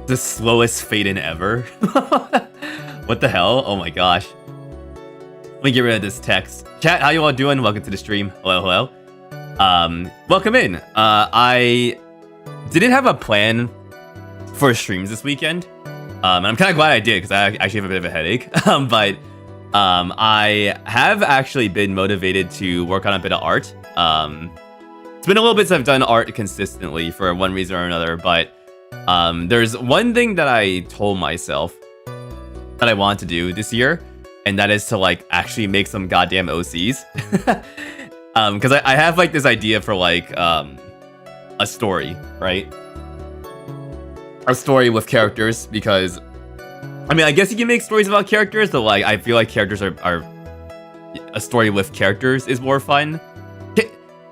The slowest fade in ever. What the hell? Oh my gosh. Let me get rid of this text. Chat, how you all doing? Welcome to the stream. Hello, hello. Welcome in. I didn't have a plan for streams this weekend. And I'm kind of glad I did because I actually have a bit of a headache. But I have actually been motivated to work on a bit of art. It's been a little bit since I've done art consistently for one reason or another, but there's one thing that I told myself that I want to do this year, and that is to like actually make some goddamn OCs. Because I have like this idea for like a story, right? A story with characters, because I mean, I guess you can make stories about characters, but like I feel like characters are a story with characters is more fun.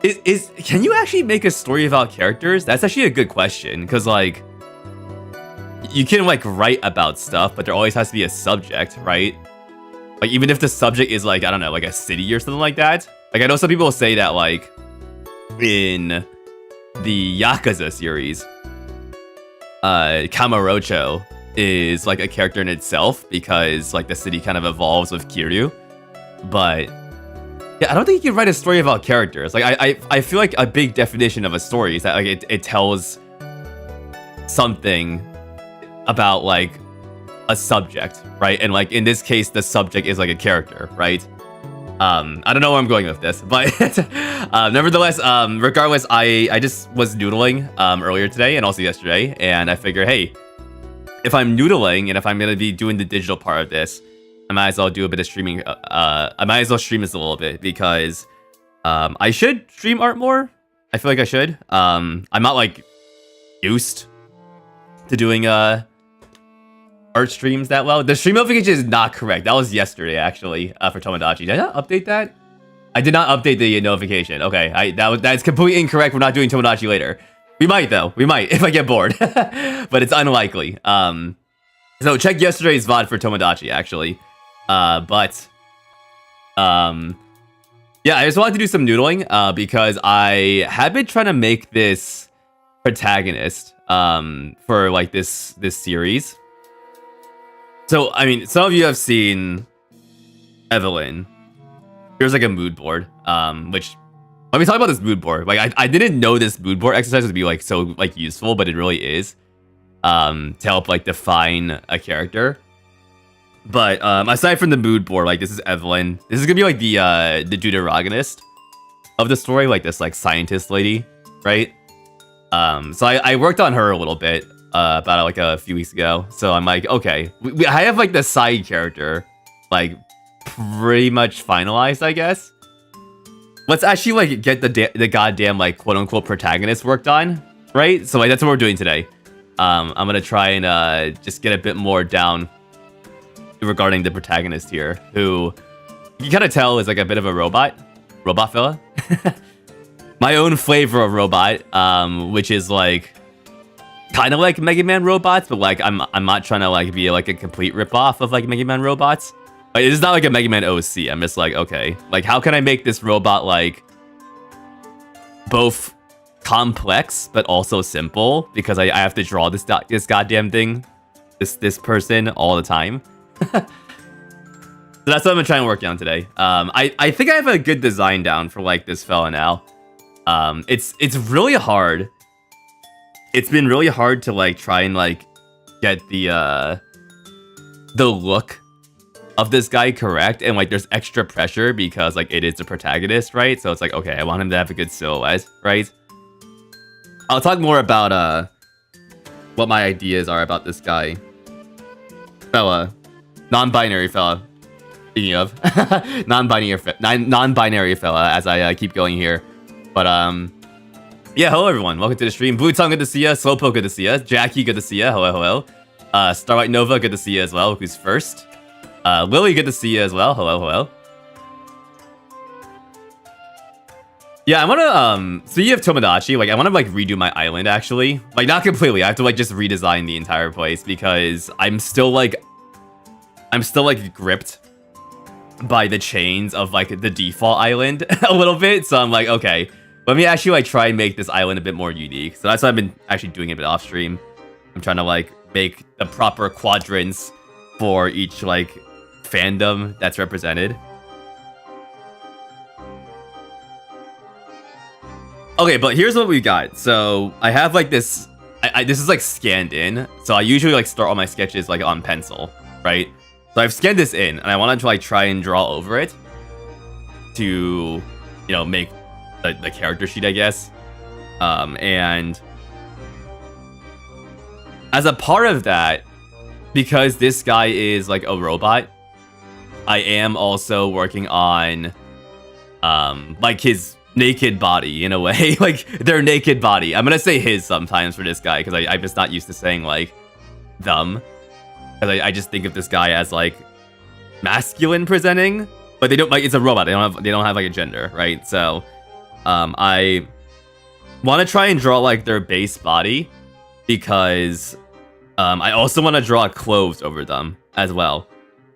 Can you actually make a story about characters? That's actually a good question, because like you can like write about stuff, but there always has to be a subject, right? Like even if the subject is like, I don't know, like a city or something like that. Like I know some people say that like in the Yakuza series, Kamurocho is like a character in itself because like the city kind of evolves with Kiryu. But yeah, I don't think you can write a story about characters. Like I feel like a big definition of a story is that like it tells something about like a subject, right? And like in this case, the subject is like a character, right? I don't know where I'm going with this, but nevertheless, regardless, I just was noodling earlier today and also yesterday, and I figure, hey, if I'm noodling and if I'm gonna be doing the digital part of this, I might as well do a bit of streaming. I might as well stream this a little bit because I should stream art more. I feel like I should. I'm not like used to doing art streams that well. The stream notification is not correct. That was yesterday actually for Tomodachi. Did I not update that? I did not update the notification. Okay, that's completely incorrect. We're not doing Tomodachi later. We might though. We might if I get bored, but it's unlikely. So check yesterday's VOD for Tomodachi actually. Yeah, I just wanted to do some noodling because I have been trying to make this protagonist for like this series. So I mean, some of you have seen Evelyn. Here's like a mood board, which let me talk about this mood board. Like I didn't know this mood board exercise would be like so like useful, but it really is to help like define a character. But aside from the mood board, like this is Evelyn. This is gonna be like the deuteragonist of the story, like this like scientist lady, right? So I worked on her a little bit about like a few weeks ago. So I'm like, okay, I have like the side character like pretty much finalized, I guess. Let's actually like get the goddamn like quote unquote protagonist worked on, right? So like that's what we're doing today. I'm gonna try and just get a bit more down regarding the protagonist here, who you kind of tell is like a bit of a robot fella. My own flavor of robot, which is like kind of like Mega Man robots, but like I'm not trying to like be like a complete ripoff of like Mega Man robots. Like, it's not like a Mega Man OC. I'm just like, okay, like how can I make this robot like both complex but also simple, because I have to draw this goddamn thing, this person all the time. So that's what I'm gonna try and work on today. I think I have a good design down for like this fella now. It's really hard. It's been really hard to like try and like get the look of this guy correct, and like there's extra pressure because like it is the protagonist, right? So it's like, okay, I want him to have a good silhouette, right? I'll talk more about what my ideas are about this guy. Fella. Non-binary fella. Speaking of non-binary fella, as I keep going here. But yeah, hello everyone. Welcome to the stream. Blue Tongue, good to see ya. Slowpoke, good to see ya. Jackie, good to see ya. Hello. Starlight Nova, good to see ya as well, who's first. Lily, good to see you as well. Hello. Yeah, I wanna so you have Tomodachi, like I wanna like redo my island actually. Like not completely. I have to like just redesign the entire place because I'm still like gripped by the chains of like the default island a little bit. So I'm like, okay, let me actually like try and make this island a bit more unique. So that's why I've been actually doing a bit off stream. I'm trying to like make the proper quadrants for each like fandom that's represented. Okay, but here's what we got. So I have like this, this is like scanned in. So I usually like start all my sketches like on pencil, right? So I've scanned this in, and I want to try and draw over it to, you know, make the character sheet, I guess. And as a part of that, because this guy is like a robot, I am also working on like his naked body in a way. Like their naked body. I'm gonna say his sometimes for this guy because I'm just not used to saying like them. Because I just think of this guy as like masculine presenting, but they don't, like, it's a robot. They don't have like a gender, right? So I want to try and draw like their base body because I also want to draw clothes over them as well.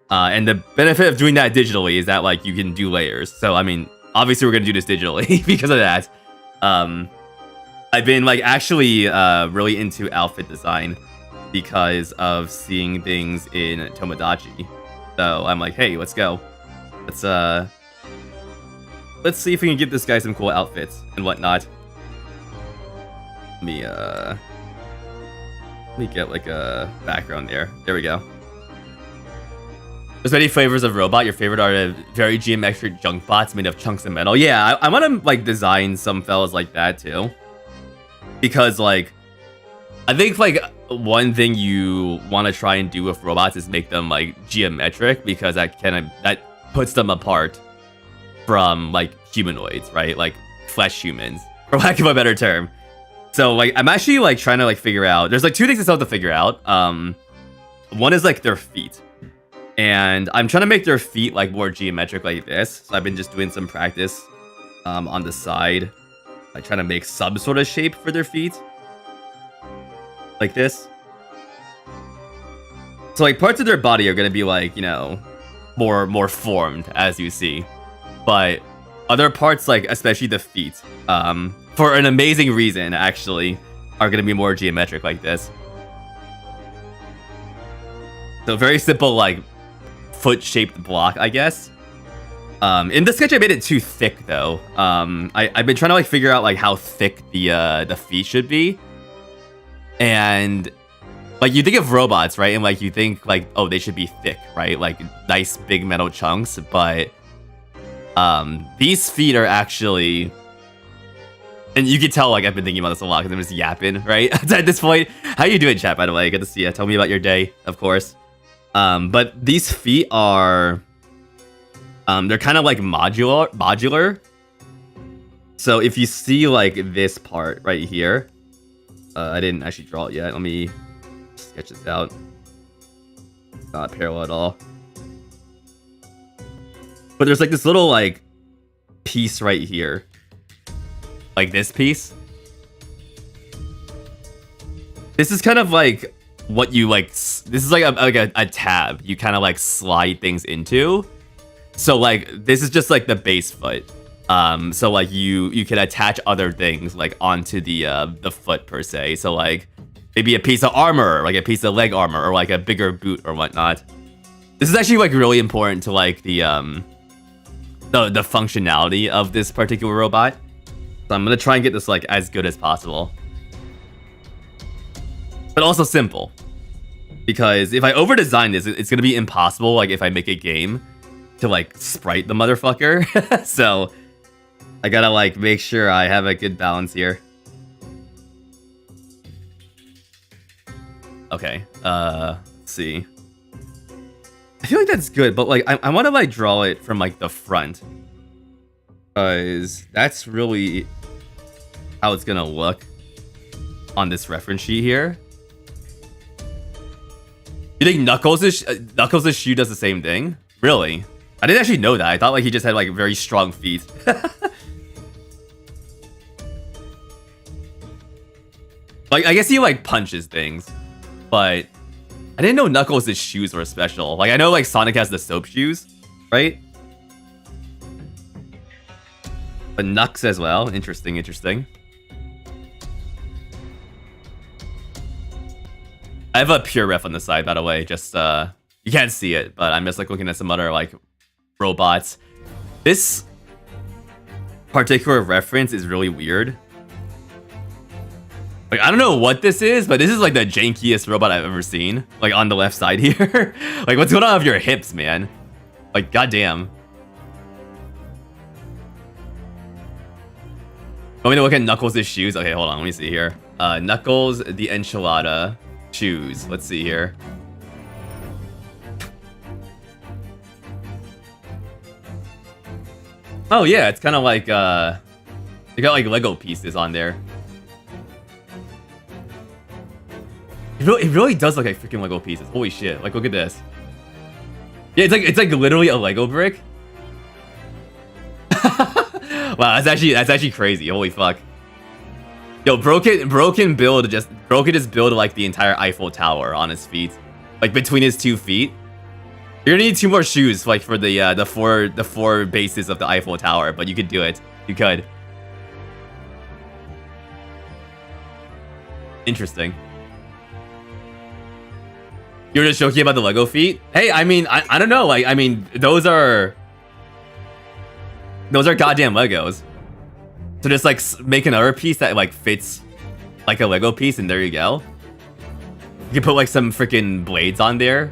And the benefit of doing that digitally is that like you can do layers. So I mean, obviously we're gonna do this digitally because of that. I've been like actually really into outfit design because of seeing things in Tomodachi. So I'm like, hey, let's go. Let's see if we can give this guy some cool outfits and whatnot. Let me get like a background there. There we go. There's many flavors of robot. Your favorite are the very geometric junk bots made of chunks of metal. Yeah, I want to like design some fellas like that too. Because like, I think like one thing you want to try and do with robots is make them like geometric because that puts them apart from like humanoids, right? Like flesh humans, for lack of a better term. So like I'm actually like trying to like figure out. There's like two things I still have to figure out. One is like their feet, and I'm trying to make their feet like more geometric like this. So I've been just doing some practice on the side, like trying to make some sort of shape for their feet. Like this. So like parts of their body are gonna be like, you know, more formed as you see. But other parts, like especially the feet, for an amazing reason actually, are gonna be more geometric like this. So very simple like foot shaped block, I guess. In the sketch I made it too thick though. I've been trying to like figure out like how thick the feet should be. And like you think of robots, right? And like you think like, oh, they should be thick, right? Like nice big metal chunks, but these feet are actually, and you can tell like I've been thinking about this a lot because I'm just yapping, right? At this point. How you doing, chat, by the way? Good to see you. Tell me about your day, of course. But these feet are they're kind of like modular. So if you see like this part right here, I didn't actually draw it yet. Let me sketch this out. It's not parallel at all. But there's like this little like piece right here. Like this piece. This is kind of like what you like. This is like a tab you kind of like slide things into. So like this is just like the base foot. So like you can attach other things like onto the foot per se. So like maybe a piece of armor, like a piece of leg armor, or like a bigger boot or whatnot. This is actually like really important to like the functionality of this particular robot. So I'm gonna try and get this like as good as possible, but also simple. Because if I over design this, it's gonna be impossible. Like if I make a game to like sprite the motherfucker. So I gotta like make sure I have a good balance here. Okay, let's see. I feel like that's good, but like I want to like draw it from like the front, because that's really how it's gonna look on this reference sheet here. You think Knuckles' shoe does the same thing? Really? I didn't actually know that. I thought like he just had like very strong feet. Like I guess he like punches things, but I didn't know Knuckles' shoes were special. Like I know like Sonic has the soap shoes, right? But Knucks as well. Interesting. I have a pure ref on the side, by the way. Just you can't see it, but I'm just like looking at some other like robots. This particular reference is really weird. Like, I don't know what this is, but this is like the jankiest robot I've ever seen. Like, on the left side here. Like, what's going on with your hips, man? Like, goddamn. Want me to look at Knuckles' shoes? Okay, hold on. Let me see here. Knuckles, the enchilada, shoes. Let's see here. Oh, yeah. It's kind of like, they got like Lego pieces on there. It really does look like freaking Lego pieces. Holy shit! Like, look at this. Yeah, it's like literally a Lego brick. Wow, that's actually crazy. Holy fuck. Yo, Broken just build like the entire Eiffel Tower on his feet, like between his 2 feet. You're gonna need 2 more shoes, like for the four bases of the Eiffel Tower, but you could do it. You could. Interesting. You were just joking about the Lego feet? Hey, I mean, I don't know. Like, I mean, those are goddamn Legos. So just like make another piece that like fits like a Lego piece, and there you go. You can put like some freaking blades on there.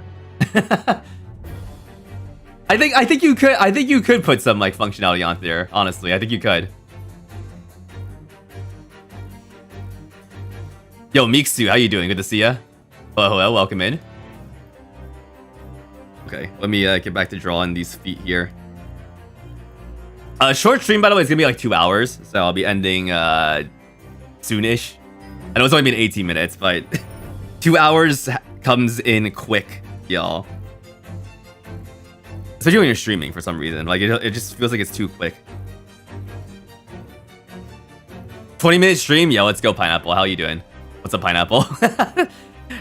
I think you could put some like functionality on there. Honestly, I think you could. Yo, Miksu, how you doing? Good to see ya. Hello, welcome in. Okay, let me get back to drawing these feet here. Short stream, by the way, is gonna be like 2 hours, so I'll be ending soonish. I know it's only been 18 minutes, but 2 hours comes in quick, y'all. Especially when you're streaming for some reason. Like, it just feels like it's too quick. 20-minute stream? Yo, let's go, Pineapple. How you doing? What's up, Pineapple?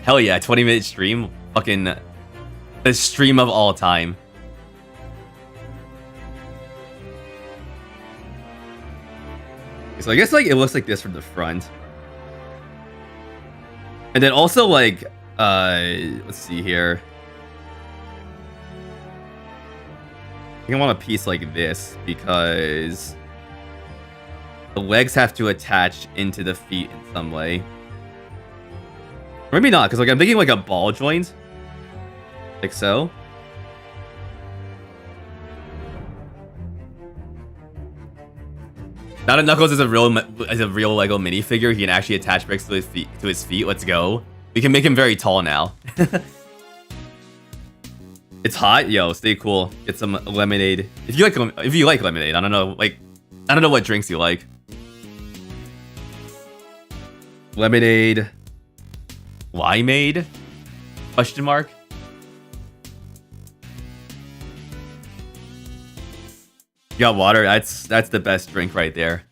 Hell yeah, 20-minute stream. Fucking the stream of all time. So I guess like it looks like this from the front. And then also like let's see here. I think I want a piece like this because the legs have to attach into the feet in some way. Or maybe not, because like I'm thinking like a ball joint. Like so. Now that Knuckles is a real Lego minifigure, he can actually attach bricks to his feet. Let's go. We can make him very tall now. It's hot, yo. Stay cool. Get some lemonade. If you like lemonade, I don't know what drinks you like. Lemonade. Limeade? Question mark. You got water? That's the best drink right there.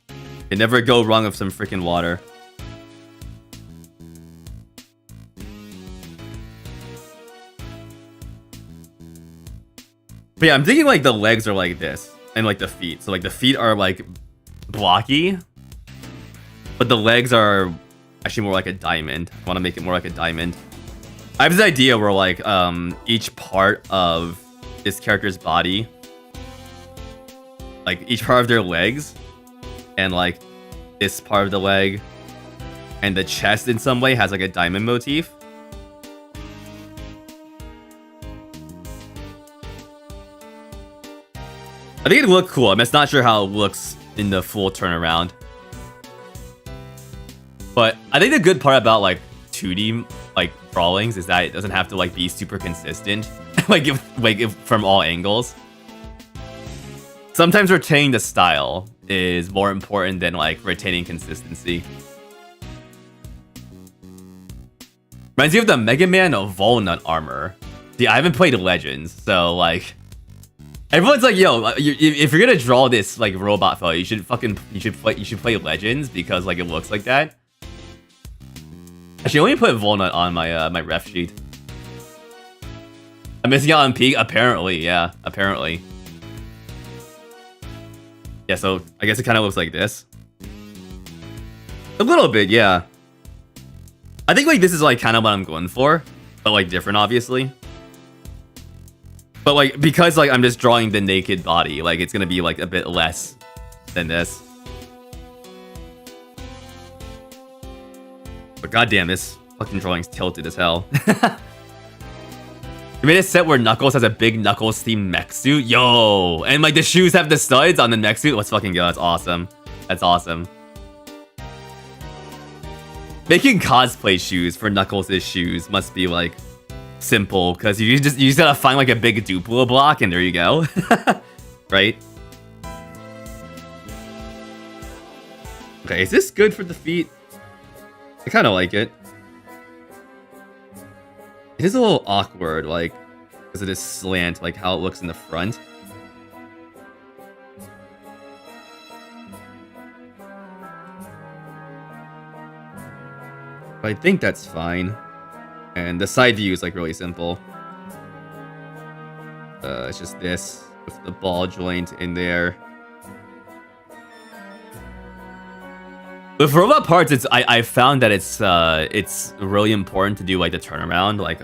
You never go wrong with some freaking water. But yeah, I'm thinking like the legs are like this, and like the feet. So like the feet are like blocky, but the legs are actually more like a diamond. I want to make it more like a diamond. I have this idea where like each part of this character's body, like each part of their legs, and like this part of the leg, and the chest in some way has like a diamond motif. I think it'd look cool. I'm just not sure how it looks in the full turnaround. But I think the good part about like 2D like drawings is that it doesn't have to like be super consistent, if from all angles. Sometimes retaining the style is more important than like retaining consistency. Reminds me of the Mega Man Walnut armor. See, I haven't played Legends, so like everyone's like, yo, if you're gonna draw this like robot fella, you should play Legends because like it looks like that. Actually, let me put Walnut on my my ref sheet. I'm missing out on Peak? Apparently, yeah. Apparently. Yeah, so I guess it kind of looks like this. A little bit, yeah. I think like this is like kind of what I'm going for, but like different, obviously. But like because like I'm just drawing the naked body, like it's gonna be like a bit less than this. But goddamn, this fucking drawing's tilted as hell. You made a set where Knuckles has a big Knuckles themed mech suit. Yo, and like the shoes have the studs on the mech suit. Let's fucking go. That's awesome. That's awesome. Making cosplay shoes for Knuckles' shoes must be like simple because you just gotta find like a big Duplo block and there you go. Right? Okay, is this good for the feet? I kind of like it. It is a little awkward, like, because of this slant, like how it looks in the front. But I think that's fine. And the side view is like really simple. It's just this with the ball joint in there. But for robot parts, I found that it's really important to do like the turnaround, like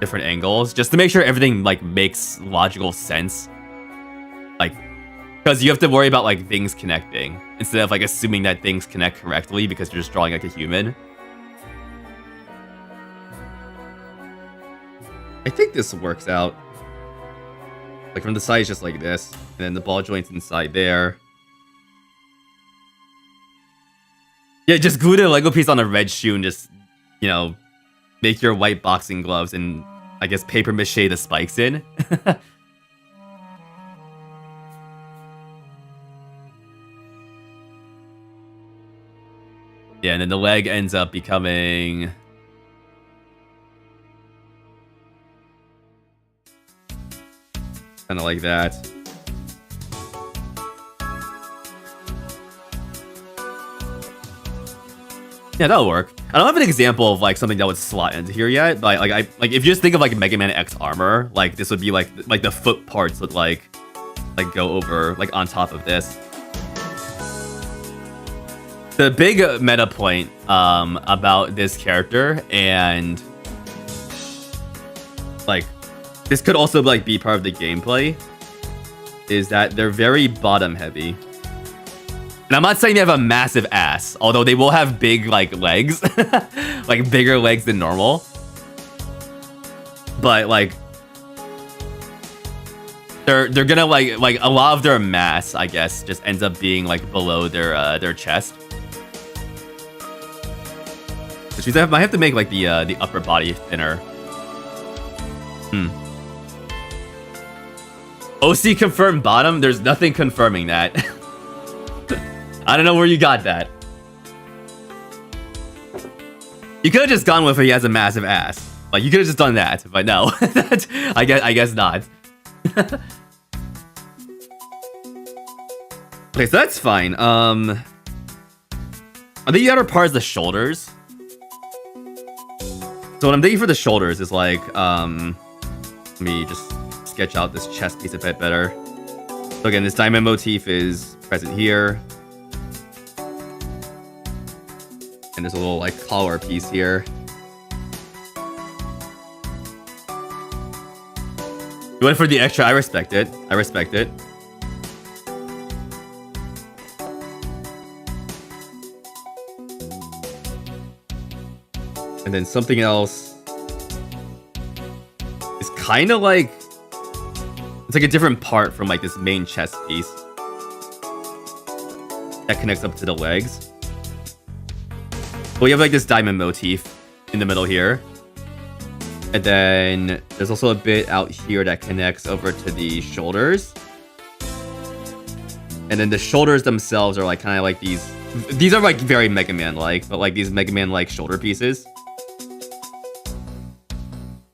different angles, just to make sure everything like makes logical sense. Like, because you have to worry about like things connecting instead of like assuming that things connect correctly because you're just drawing like a human. I think this works out. Like from the side, it's just like this, and then the ball joint's inside there. Yeah, just glue the Lego piece on a red shoe and just, you know, make your white boxing gloves and, I guess, paper mache the spikes in. Yeah, and then the leg ends up becoming... kind of like that. Yeah, that'll work. I don't have an example of like something that would slot into here yet, but like if you just think of like Mega Man X armor, like this would be like the foot parts would like go over like on top of this. The big meta point about this character, and like this could also like be part of the gameplay, is that they're very bottom heavy. And I'm not saying they have a massive ass, although they will have big like legs, like bigger legs than normal. But like they're gonna like a lot of their mass, I guess, just ends up being like below their chest. Which means I might have to make like the upper body thinner. OC confirmed bottom. There's nothing confirming that. I don't know where you got that. You could have just gone with he has a massive ass. Like you could have just done that, but no. I guess not. Okay, so that's fine. I think the other part is the shoulders. So what I'm thinking for the shoulders is like, let me just sketch out this chest piece a bit better. So again, this diamond motif is present here. And there's a little like collar piece here. You went for the extra. I respect it. I respect it. And then something else is kind of like, it's like a different part from like this main chest piece that connects up to the legs. We have like this diamond motif in the middle here. And then there's also a bit out here that connects over to the shoulders. And then the shoulders themselves are like kind of like these are like very Mega Man like, but like these Mega Man like shoulder pieces.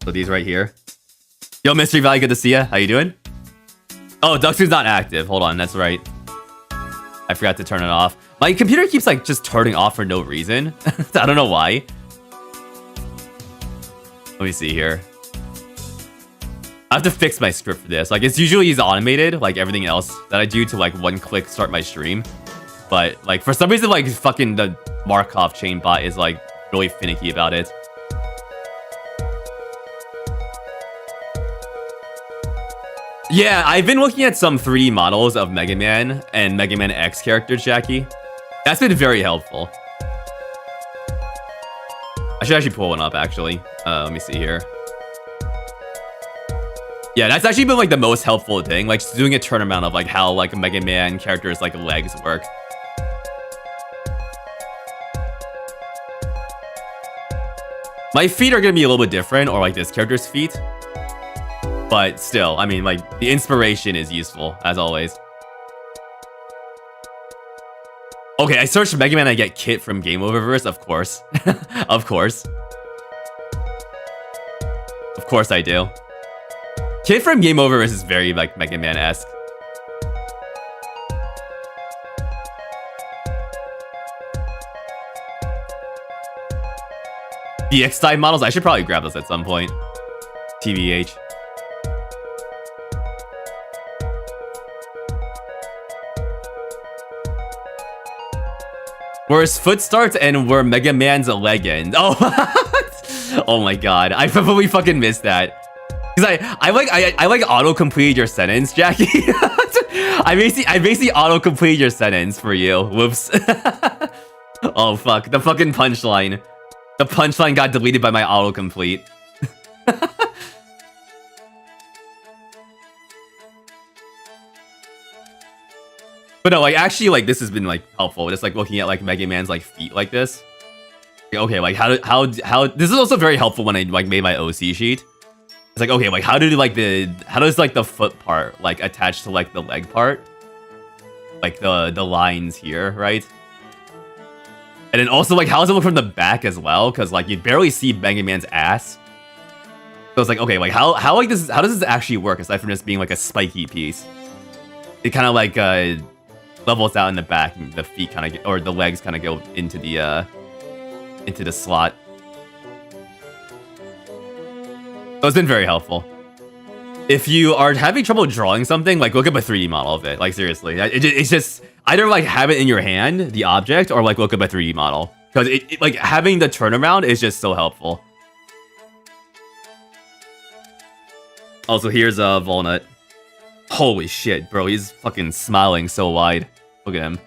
So these right here. Yo, Mystery Valley, good to see ya. How you doing? Oh, Duxton's not active. Hold on, that's right. I forgot to turn it off. My computer keeps like just turning off for no reason. I don't know why. Let me see here. I have to fix my script for this. Like it's usually automated, like everything else that I do to like one click start my stream. But like for some reason, like fucking the Markov chain bot is like really finicky about it. Yeah, I've been looking at some 3D models of Mega Man and Mega Man X characters, Jackie. That's been very helpful. I should actually pull one up, actually. Let me see here. Yeah, that's actually been like the most helpful thing, like just doing a turnaround of like how like Mega Man characters like legs work. My feet are gonna be a little bit different, or like this character's feet. But still, I mean, like the inspiration is useful as always. Okay, I searched Mega Man, I get Kit from Game Oververse, of course. Of course. Of course I do. Kit from Game Oververse is very like Mega Man-esque. The X-Type models, I should probably grab those at some point. TBH. Where his foot starts and where Mega Man's a leg ends. Oh, oh my god, I probably fucking missed that. Cause I like auto-completed your sentence, Jackie. I basically auto-completed your sentence for you. Whoops. Oh fuck, the fucking punchline. The punchline got deleted by my autocomplete. But no, like actually, like this has been like helpful. Just like looking at like Mega Man's like feet like this. Okay, like how this is also very helpful when I like made my OC sheet. It's like, okay, like how does like the foot part like attach to like the leg part? Like the lines here, right? And then also like how does it look from the back as well? Because like you barely see Mega Man's ass. So it's like, okay, like how does this actually work aside from just being like a spiky piece? It kind of like levels out in the back, and the feet kind of or the legs kind of go into the slot. So it's been very helpful. If you are having trouble drawing something, like look up a 3D model of it. Like seriously, it's just either like have it in your hand, the object, or like look up a 3D model, because it like having the turnaround is just so helpful. Also, here's a Walnut. Holy shit, bro, he's fucking smiling so wide. Look at him.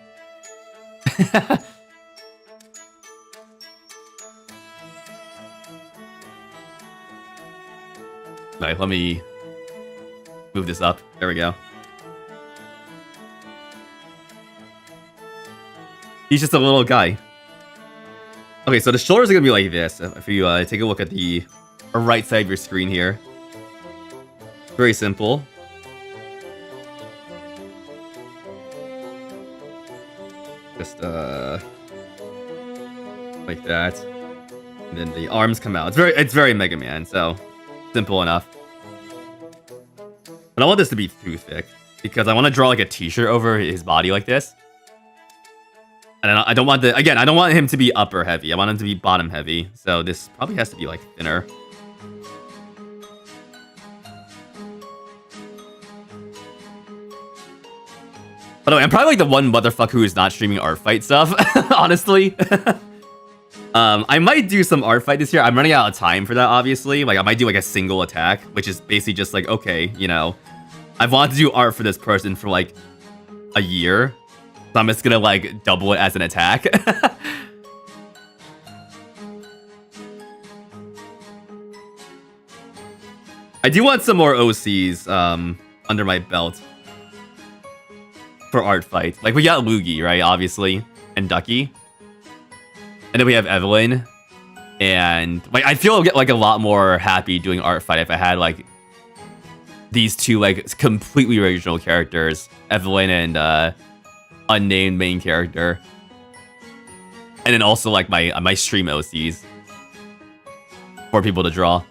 Alright, let me move this up. There we go. He's just a little guy. Okay, so the shoulders are gonna be like this. If you take a look at the right side of your screen here. Very simple. Just like that. And then the arms come out. It's very Mega Man, so simple enough. But I want this to be too thick because I want to draw like a t-shirt over his body like this. And I don't want I don't want him to be upper heavy. I want him to be bottom heavy. So this probably has to be like thinner. By the way, I'm probably like the one motherfucker who's not streaming art fight stuff, honestly. I might do some art fight this year. I'm running out of time for that, obviously. Like, I might do like a single attack, which is basically just like, okay, you know, I've wanted to do art for this person for like a year. So I'm just gonna like double it as an attack. I do want some more OCs under my belt for art fight. Like we got Loogi, right? Obviously, and Ducky. And then we have Evelyn, and like I feel like a lot more happy doing art fight if I had like these two like completely original characters, Evelyn and unnamed main character, and then also like my stream OCs for people to draw.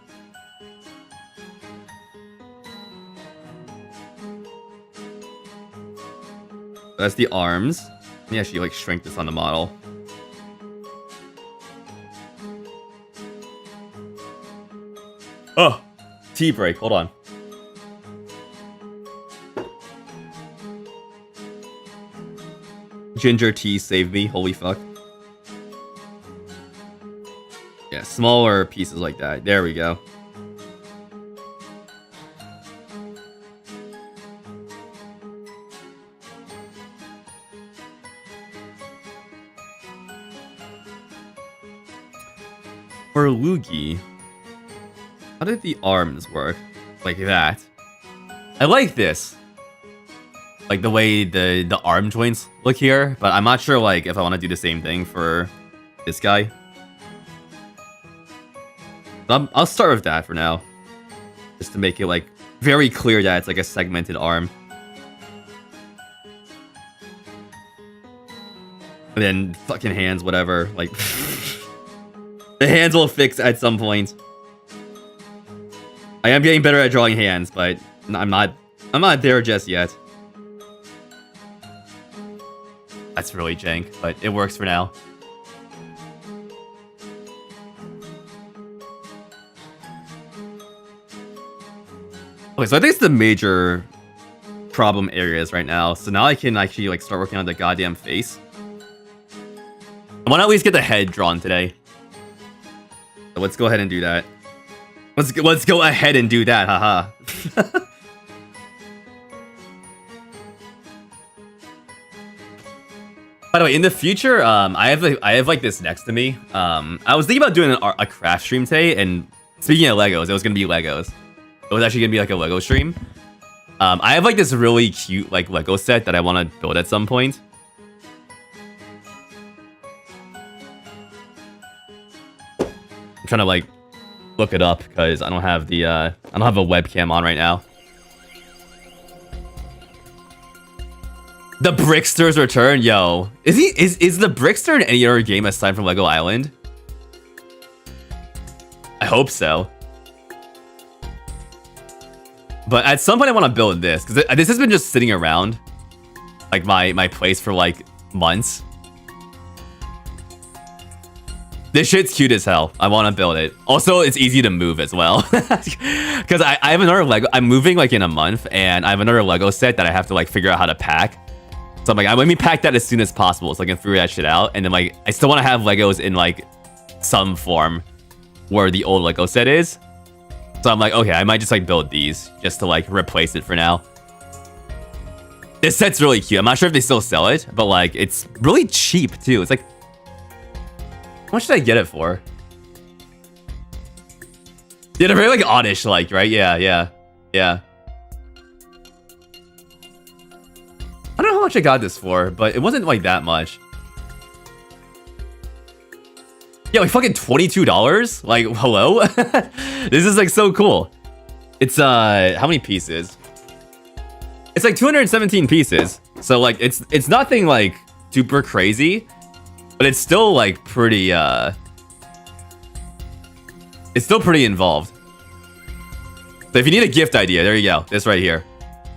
That's the arms. Let me actually like shrink this on the model. Oh, tea break. Hold on. Ginger tea saved me. Holy fuck. Yeah, smaller pieces like that. There we go. For Loogi, how did the arms work? Like that. I like this. Like the way the arm joints look here, but I'm not sure like if I want to do the same thing for this guy. I'll start with that for now. Just to make it like very clear that it's like a segmented arm. And then fucking hands, whatever. Like the hands will fix at some point. I am getting better at drawing hands, but I'm not there just yet. That's really jank, but it works for now. Okay, so I think it's the major problem areas right now. So now I can actually like start working on the goddamn face. I want to at least get the head drawn today. So let's go ahead and do that. Let's go ahead and do that, haha. By the way, in the future, I have like this next to me. I was thinking about doing a craft stream today, and speaking of Legos, it was gonna be Legos. It was actually gonna be like a Lego stream. I have like this really cute like Lego set that I want to build at some point. I'm trying to like look it up because I don't have the I don't have a webcam on right now. The Brickster's return, yo. Is the Brickster in any other game aside from Lego Island? I hope so. But at some point I want to build this because this has been just sitting around like my place for like months. This shit's cute as hell. I want to build it. Also, it's easy to move as well. Because I have another Lego. I'm moving like in a month, and I have another Lego set that I have to like figure out how to pack. So I'm like, let me pack that as soon as possible so I can figure that shit out. And then like, I still want to have Legos in like some form where the old Lego set is. So I'm like, okay, I might just like build these just to like replace it for now. This set's really cute. I'm not sure if they still sell it, but like, it's really cheap too. It's like, how much did I get it for? Yeah, they're very like oddish, like, right? Yeah. I don't know how much I got this for, but it wasn't like that much. Yeah, like fucking $22? Like, hello? This is like so cool. It's how many pieces? It's like 217 pieces. So like it's nothing like super crazy. But it's still like pretty it's still pretty involved. So if you need a gift idea, there you go. This right here.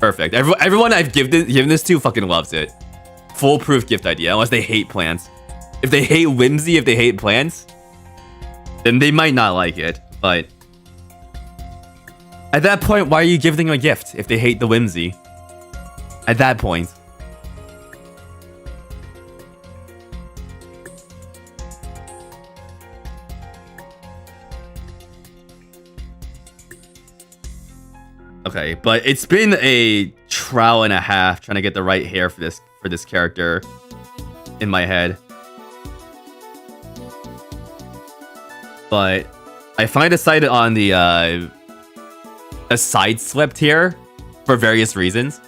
Perfect. Everyone I've given this to fucking loves it. Foolproof gift idea, unless they hate plants. If they hate whimsy, if they hate plants, then they might not like it. But at that point, why are you giving them a gift if they hate the whimsy? At that point. Okay, but it's been a trial and a half trying to get the right hair for this character in my head. But I finally decided on the a side slipped here for various reasons.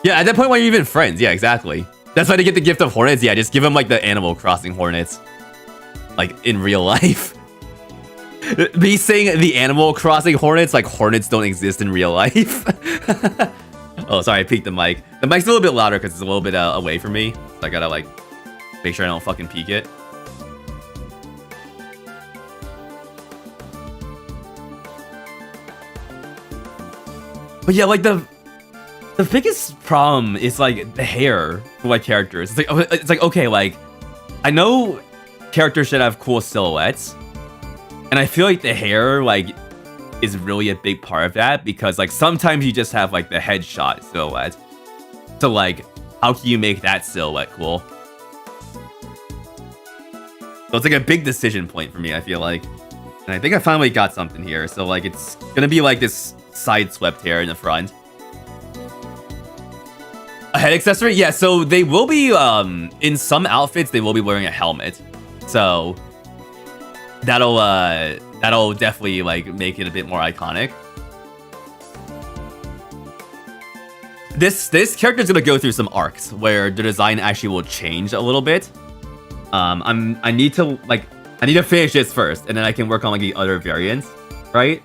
Yeah, at that point, why are you even friends? Yeah, exactly. That's why they get the gift of hornets. Yeah, just give them like the Animal Crossing hornets, like in real life. Me saying the Animal Crossing hornets, like hornets don't exist in real life. Oh, sorry, I peeked the mic. The mic's a little bit louder because it's a little bit away from me. So I gotta like make sure I don't fucking peek it. But yeah, like the biggest problem is like the hair for my characters. It's like okay, like I know characters should have cool silhouettes. And I feel like the hair, like, is really a big part of that because, like, sometimes you just have, like, the headshot silhouette. So, like, how can you make that silhouette cool? So it's, like, a big decision point for me, I feel like. And I think I finally got something here. So, like, it's gonna be, like, this side-swept hair in the front. A head accessory? Yeah, so they will be, in some outfits, they will be wearing a helmet. So that'll definitely like make it a bit more iconic. This character's gonna go through some arcs where the design actually will change a little bit. I need to finish this first, and then I can work on like the other variants, right?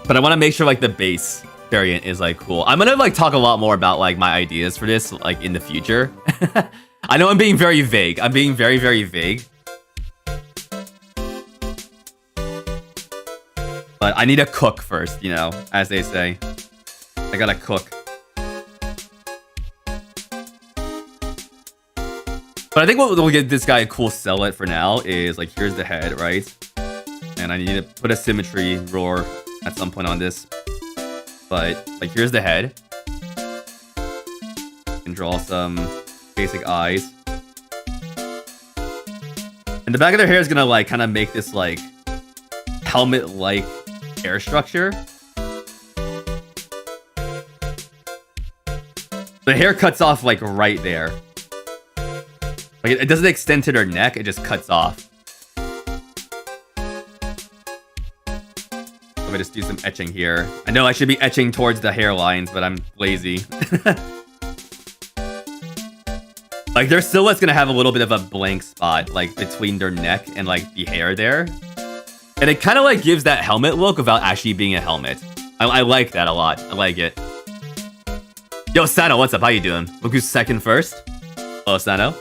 But I want to make sure like the base variant is like cool. I'm gonna like talk a lot more about like my ideas for this like in the future. I know I'm being very vague. I'm being very, very vague. But I need to cook first, you know, as they say. I gotta cook. But I think what will get this guy a cool silhouette for now is like, here's the head, right? And I need to put a symmetry roar at some point on this. But like, here's the head. And draw some basic eyes. And the back of their hair is gonna like kind of make this like helmet-like hair structure. The hair cuts off like right there. Like it doesn't extend to their neck, it just cuts off. Let me just do some etching here. I know I should be etching towards the hairlines, but I'm lazy. Like their silhouette's gonna have a little bit of a blank spot, like between their neck and like the hair there. And it kind of like gives that helmet look without actually being a helmet. I like that a lot. I like it. Yo, Sano, what's up? How you doing? Look who's second first. Oh, Sano.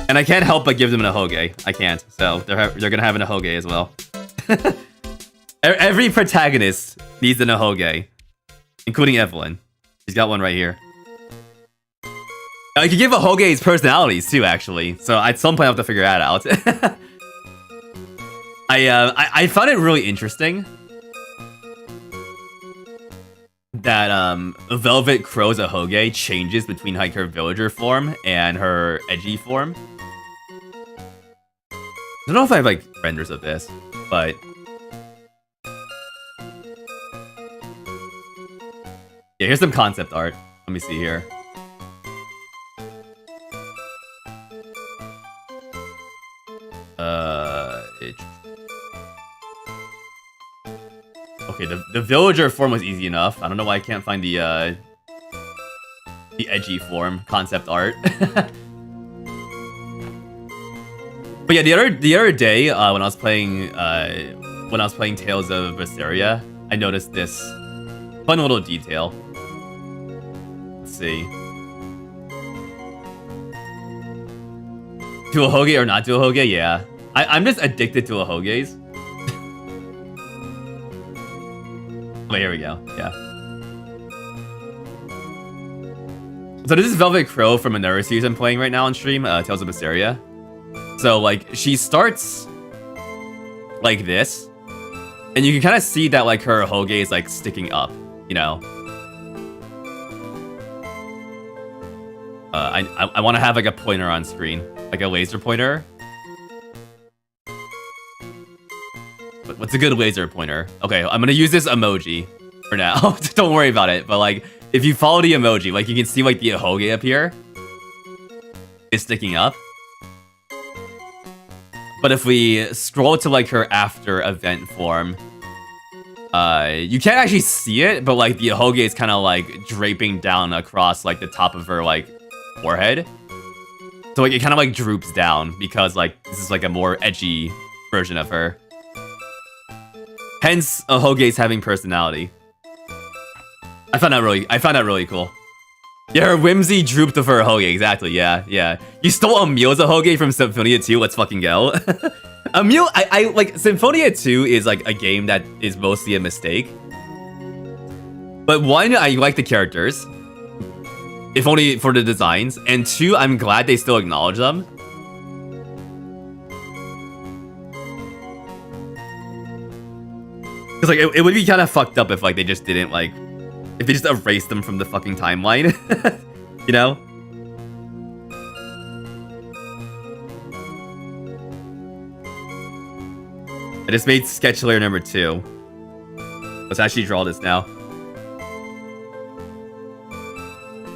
And I can't help but give them an ahoge. I can't. So they're gonna have an ahoge as well. Every protagonist needs an ahoge, including Evelyn. She's got one right here. I could give ahoges personalities too, actually. So at some point I have to figure that out. I found it really interesting that Velvet Crow's ahoge changes between like her villager form and her edgy form. I don't know if I have like renders of this, but yeah, here's some concept art. Let me see here. Okay, the villager form was easy enough. I don't know why I can't find the edgy form concept art. But yeah, the other day when I was playing Tales of Berseria, I noticed this fun little detail. Let's see. To ahoge or not to ahoge? Yeah. I'm just addicted to ahoges. Wait, here we go. Yeah. So this is Velvet Crow from another series I'm playing right now on stream, Tales of Berseria. So like she starts like this, and you can kind of see that like her ahoge is like sticking up, you know. I want to have like a pointer on screen, like a laser pointer. What's a good laser pointer? Okay, I'm gonna use this emoji for now. Don't worry about it. But like, if you follow the emoji, like you can see like the ahoge up here is sticking up. But if we scroll to like her after event form, you can't actually see it, but like the ahoge is kind of like draping down across like the top of her like forehead. So like it kind of like droops down because like this is like a more edgy version of her. Hence, ahoges having personality. I found that really cool. Yeah, her whimsy drooped of her ahoge, exactly, yeah. You stole Emil's ahoge from Symphonia 2, let's fucking go. Emil, I like, Symphonia 2 is like a game that is mostly a mistake. But one, I like the characters. If only for the designs. And two, I'm glad they still acknowledge them. Because like, it would be kind of fucked up if like they just didn't like... If they just erased them from the fucking timeline. You know? I just made sketch layer number 2. Let's actually draw this now.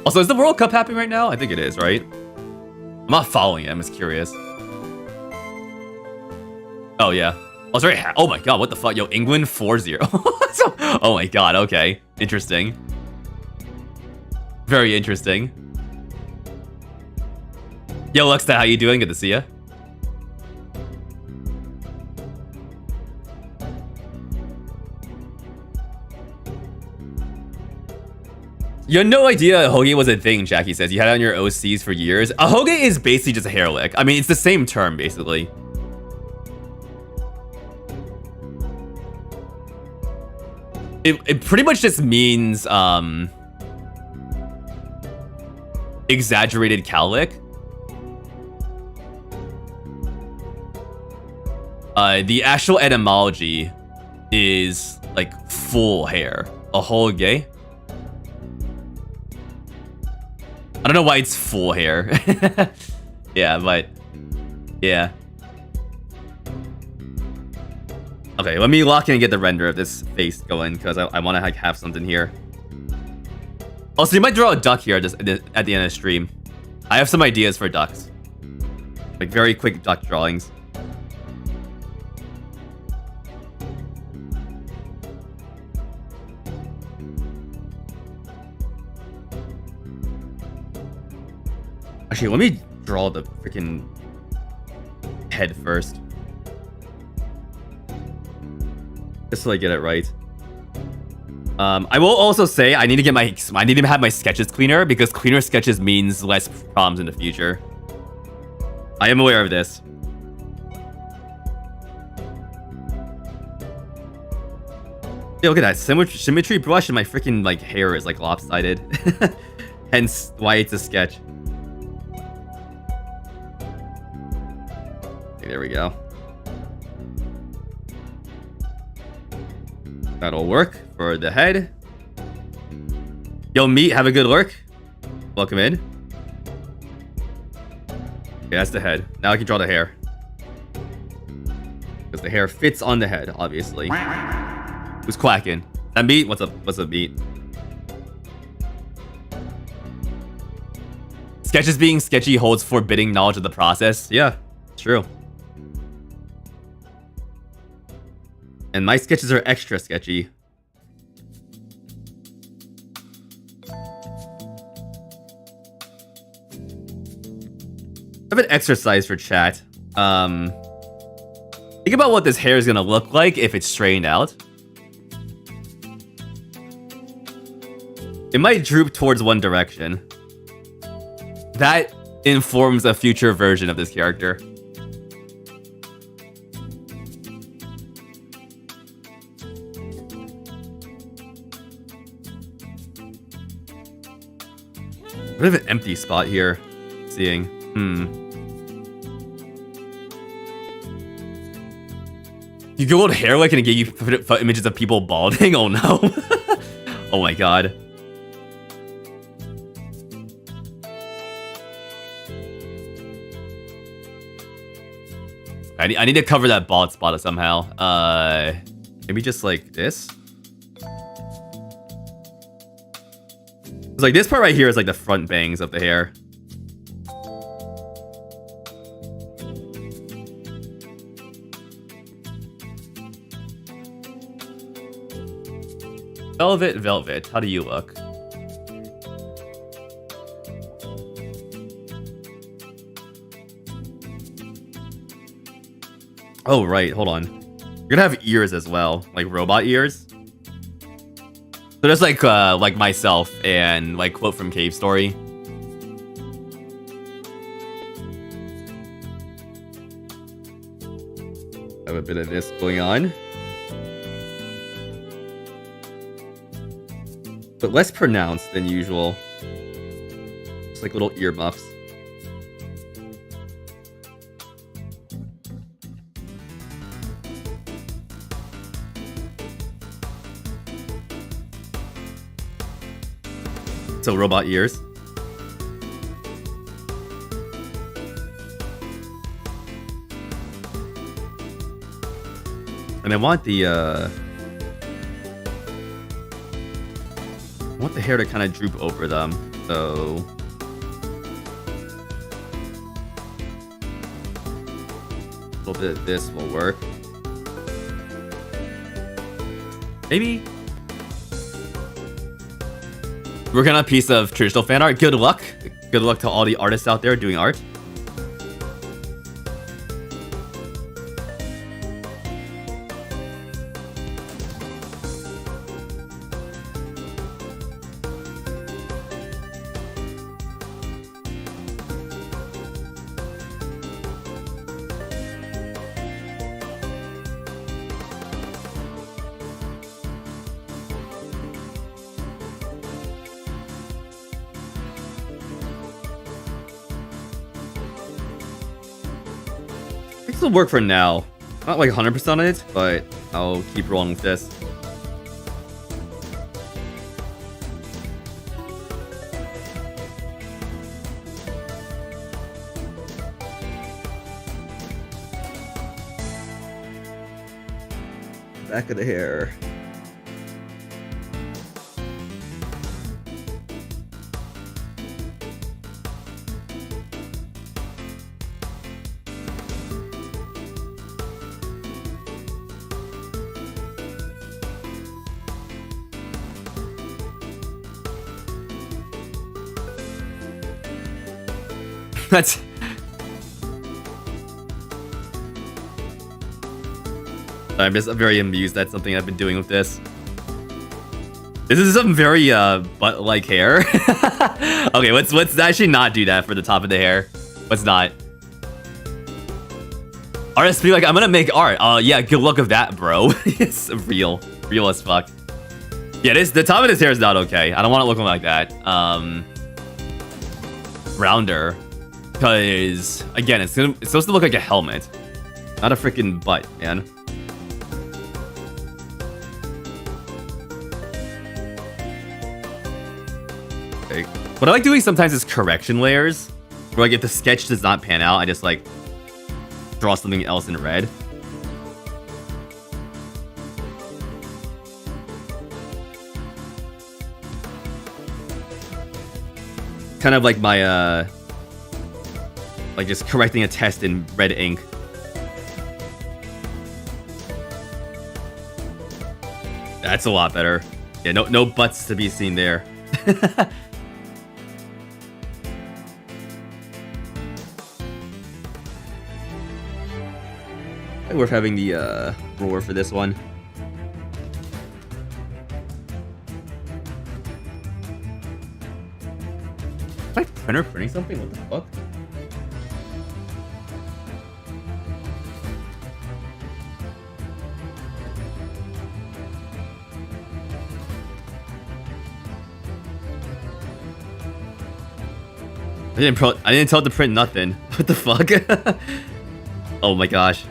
Also, is the World Cup happening right now? I think it is, right? I'm not following it. I'm just curious. Oh, yeah. Oh, sorry. Oh, my God. What the fuck? Yo, England 4-0. Oh, my God. Okay. Interesting. Very interesting. Yo, Luxta, how you doing? Good to see ya. You had no idea Hoge was a thing, Jackie says. You had it on your OCs for years. A Hoge is basically just a hair lick. I mean, it's the same term, basically. It pretty much just means, exaggerated cowlick. The actual etymology is, like, full hair. A Hoge. I don't know why it's full hair. Yeah, but yeah. Okay, let me lock in and get the render of this face going because I want to like have something here. Also, you might draw a duck here just at the end of the stream. I have some ideas for ducks, like very quick duck drawings. Actually, let me draw the freaking head first. Just so I get it right. I will also say I need to have my sketches cleaner because cleaner sketches means less problems in the future. I am aware of this. Hey, look at that symmetry brush and my freaking like hair is like lopsided. Hence why it's a sketch. Okay, there we go. That'll work for the head. Yo, Meat, have a good lurk. Welcome in. Okay, that's the head. Now I can draw the hair. Because the hair fits on the head, obviously. Who's quacking? That Meat? What's up? What's up, Meat? Sketches being sketchy holds forbidding knowledge of the process. Yeah, true. And my sketches are extra sketchy. I have an exercise for chat. Think about what this hair is gonna look like if it's straightened out. It might droop towards one direction. That informs a future version of this character. We have an empty spot here. Seeing. You googled hair lick and it gave you images of people balding? Oh no. Oh my god. I need to cover that bald spot somehow. Maybe just like this? It's like this part right here is like the front bangs of the hair. Velvet, how do you look? Oh, right, hold on. You're gonna have ears as well, like robot ears. So just like myself and like quote from Cave Story. Have a bit of this going on. But less pronounced than usual. Just like little earmuffs. So robot ears. And I want the hair to kind of droop over them. So little bit of this will work. Maybe. Working on a piece of traditional fan art. Good luck. Good luck to all the artists out there doing art. This will work for now. Not like 100% on it, but I'll keep rolling with this. Back of the hair. That's... I'm just very amused. That's something I've been doing with this. This is some very butt-like hair. Okay, let's actually not do that for the top of the hair. Let's not. Artists be like, I'm gonna make art. Yeah, good luck with that, bro. It's real as fuck. Yeah, the top of this hair is not okay. I don't want it looking like that. Rounder, because again, it's supposed to look like a helmet, not a freaking butt, man. What I like doing sometimes is correction layers, where like if the sketch does not pan out, I just like draw something else in red. Kind of like my like just correcting a test in red ink. That's a lot better. Yeah, no butts to be seen there. Worth having the roar for this one. Is my printer printing something? What the fuck? I didn't tell it to print nothing. What the fuck? Oh my gosh.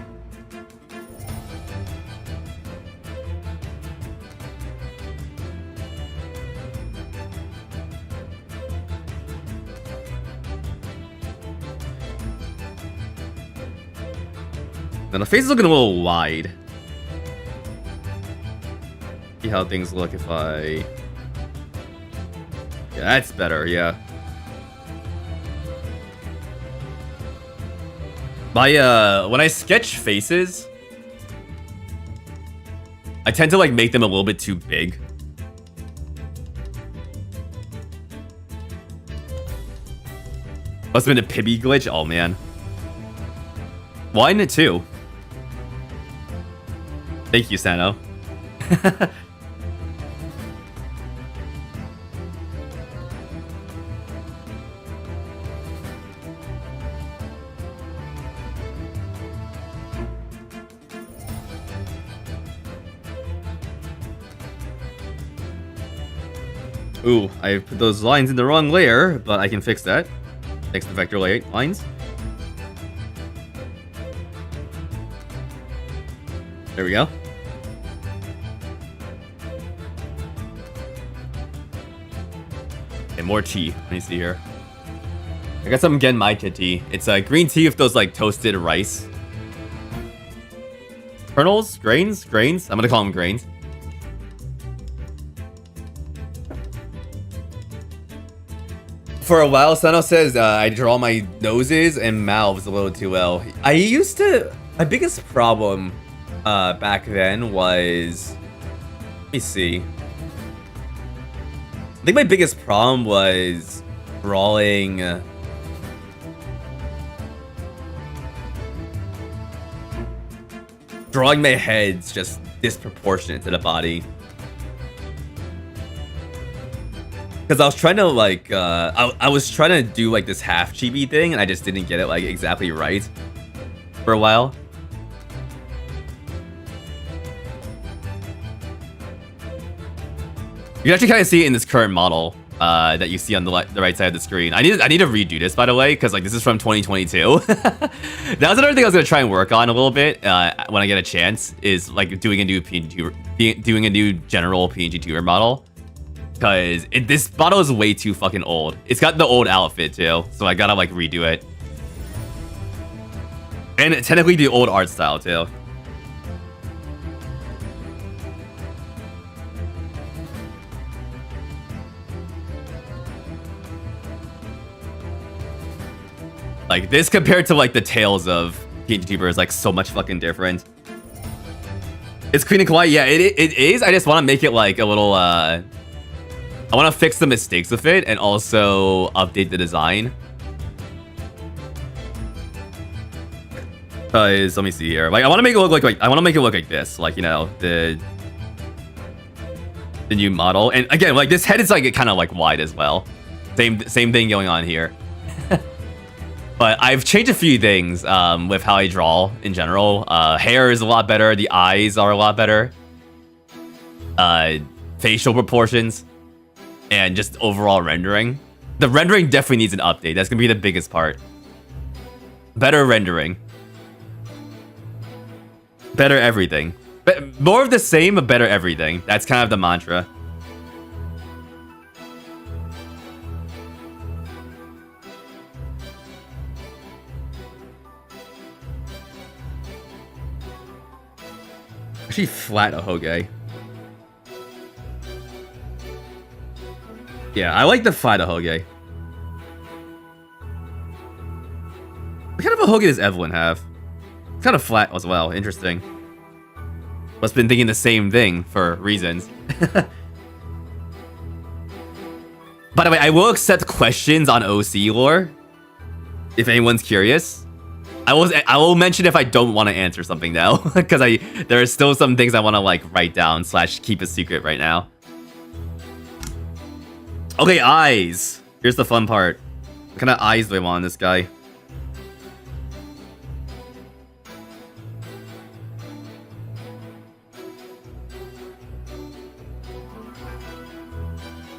Now the face is looking a little wide. See how things look if I... Yeah, that's better, yeah. When I sketch faces, I tend to like make them a little bit too big. Must have been a Pibby glitch? Oh man. Why isn't it two? Thank you, Sano. Ooh, I put those lines in the wrong layer, but I can fix that. Thanks to vector lines. There we go. And more tea. Let me see here. I got some Genmaicha tea. It's green tea with those like toasted rice kernels, grains. I'm gonna call them grains. For a while, Sano says I draw my noses and mouths a little too well. I used to My biggest problem back then was, let me see. I think my biggest problem was drawing my heads just disproportionate to the body. Because I was trying to like I was trying to do like this half chibi thing, and I just didn't get it like exactly right for a while. You can actually kind of see it in this current model that you see on the right side of the screen. I need to redo this, by the way, because like this is from 2022. That was another thing I was gonna try and work on a little bit when I get a chance. Is like doing a new general PNG tuber model, because this model is way too fucking old. It's got the old outfit too, so I gotta like redo it, and technically the old art style too. Like, this compared to, like, the tales of PNG tuber is, like, so much fucking different. It's clean and kawaii. Yeah, it is. I just want to make it, like, a little, I want to fix the mistakes with it and also update the design. Because, let me see here. Like, I want to make it look like, I want to make it look like this. Like, you know, the new model. And, again, like, this head is, like, kind of, like, wide as well. Same thing going on here. But I've changed a few things with how I draw in general. Hair is a lot better. The eyes are a lot better. Facial proportions. And just overall rendering. The rendering definitely needs an update. That's going to be the biggest part. Better rendering. Better everything. But more of the same, but better everything. That's kind of the mantra. Actually flat a Hoge. Yeah, I like the flat a Hoge. What kind of a Hoge does Evelyn have? It's kind of flat as well. Interesting. Must have been thinking the same thing for reasons. By the way, I will accept questions on OC lore if anyone's curious. I will mention if I don't want to answer something though, because there are still some things I want to like write down / keep a secret right now. Okay, eyes. Here's the fun part. What kind of eyes do I want on this guy?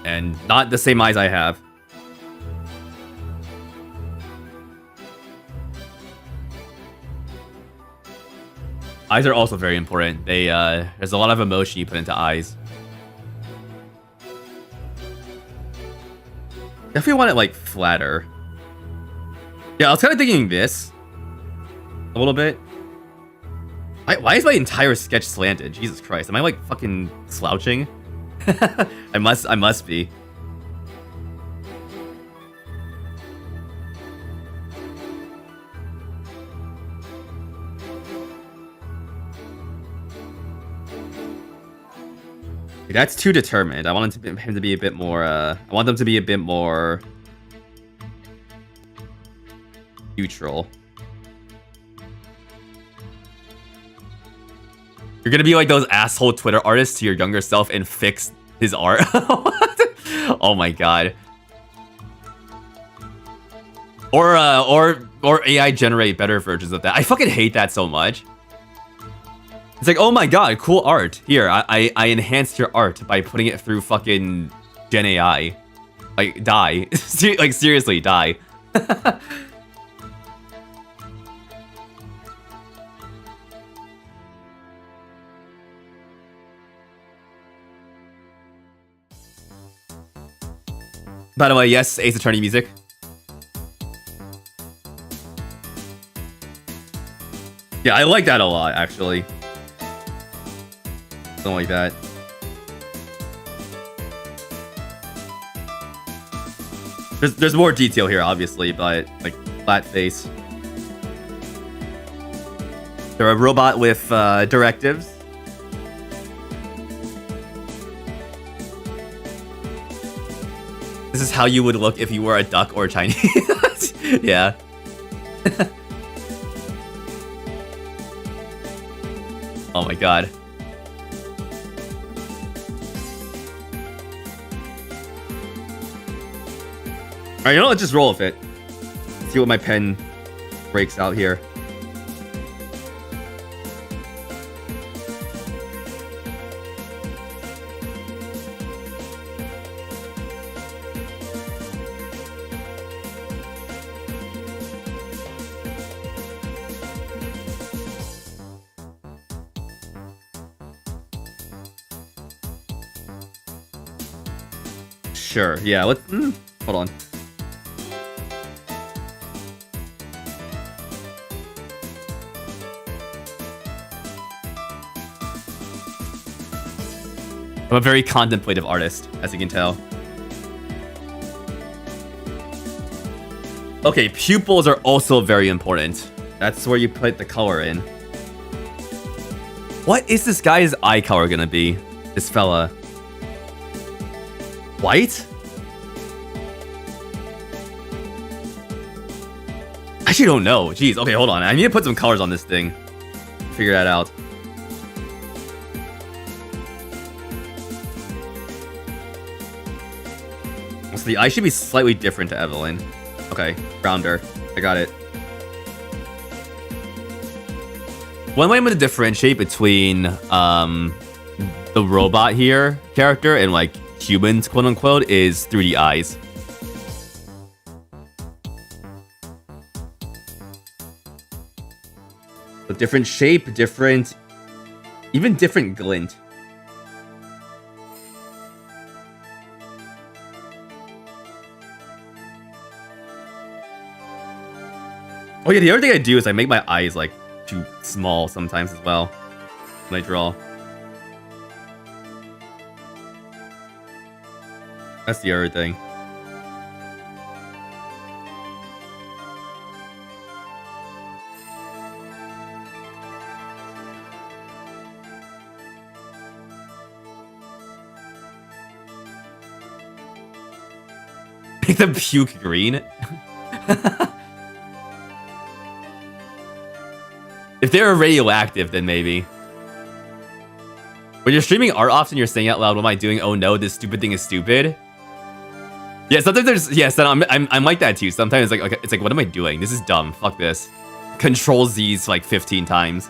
And not the same eyes I have. Eyes are also very important. They there's a lot of emotion you put into eyes. Definitely want it like flatter. Yeah, I was kind of thinking this a little bit. Why is my entire sketch slanted? Jesus Christ, am I like fucking slouching? I must be. That's too determined. I want him to be a bit more, I want them to be a bit more neutral. You're gonna be like those asshole Twitter artists to your younger self and fix his art. Oh my god. Or AI generate better versions of that. I fucking hate that so much. It's like, oh my god, cool art. Here, I enhanced your art by putting it through fucking Gen AI. Like, die. Like, seriously, die. By the way, yes, Ace Attorney music. Yeah, I like that a lot, actually. Something like that. There's more detail here, obviously, but like flat face. They're a robot with directives. This is how you would look if you were a duck or Chinese. Yeah. Oh my god. Alright, you know, let's just roll with it. See what my pen breaks out here. Sure, yeah, let's... hold on. I'm a very contemplative artist, as you can tell. Okay, pupils are also very important. That's where you put the color in. What is this guy's eye color gonna be? This fella. White? I actually don't know. Jeez, okay, hold on. I need to put some colors on this thing. Figure that out. So the eye should be slightly different to Evelyn. Okay, rounder. I got it. One way I'm gonna differentiate between the robot here character and like humans, quote unquote, is through the eyes. So different shape, different, even different glint. Oh yeah, the other thing I do is I make my eyes like too small sometimes as well when I draw. That's the other thing. Make them puke green? If they're radioactive, then maybe. When you're streaming art, often you're saying out loud, "What am I doing? Oh no, this stupid thing is stupid." Yeah, sometimes there's yes, I'm like that too. Sometimes it's like okay, it's like, what am I doing? This is dumb. Fuck this. Control Z's like 15 times.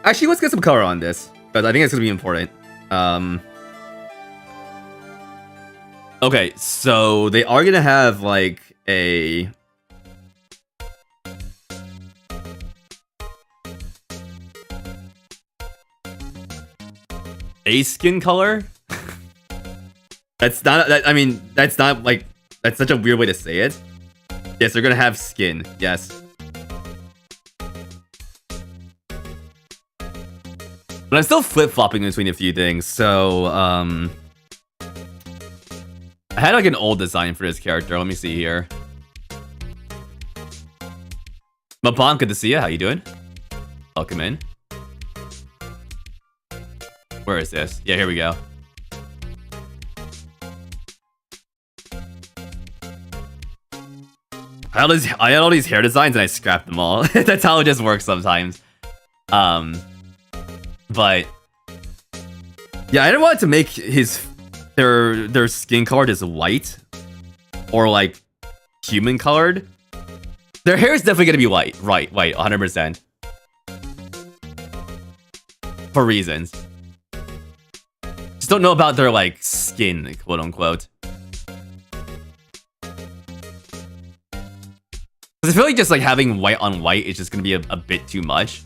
Actually, let's get some color on this, but I think it's gonna be important. Okay, so they are gonna have like a skin color. That's not I mean that's not like that's such a weird way to say it. Yes, they're gonna have skin. Yes. But I'm still flip-flopping between a few things, so I had like an old design for this character. Let me see here. Mabon, good to see you. How you doing? Welcome in. Where is this? Yeah, here we go. I had all these hair designs and I scrapped them all. That's how it just works sometimes. But yeah, I didn't want to make their skin colored as white or like human colored. Their hair is definitely gonna be white, white, 100%. For reasons. Just don't know about their like skin, quote unquote. Because I feel like just like having white on white is just gonna be a bit too much.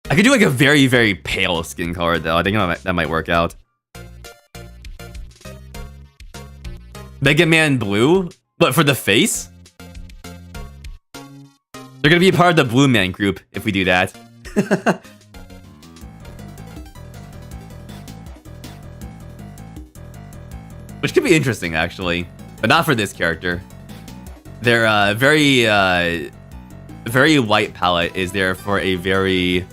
I could do like a very, very pale skin color though. I think that might work out. Mega Man Blue? But for the face? They're gonna be a part of the Blue Man group if we do that. Which could be interesting actually. But not for this character. Their very light palette is there for a very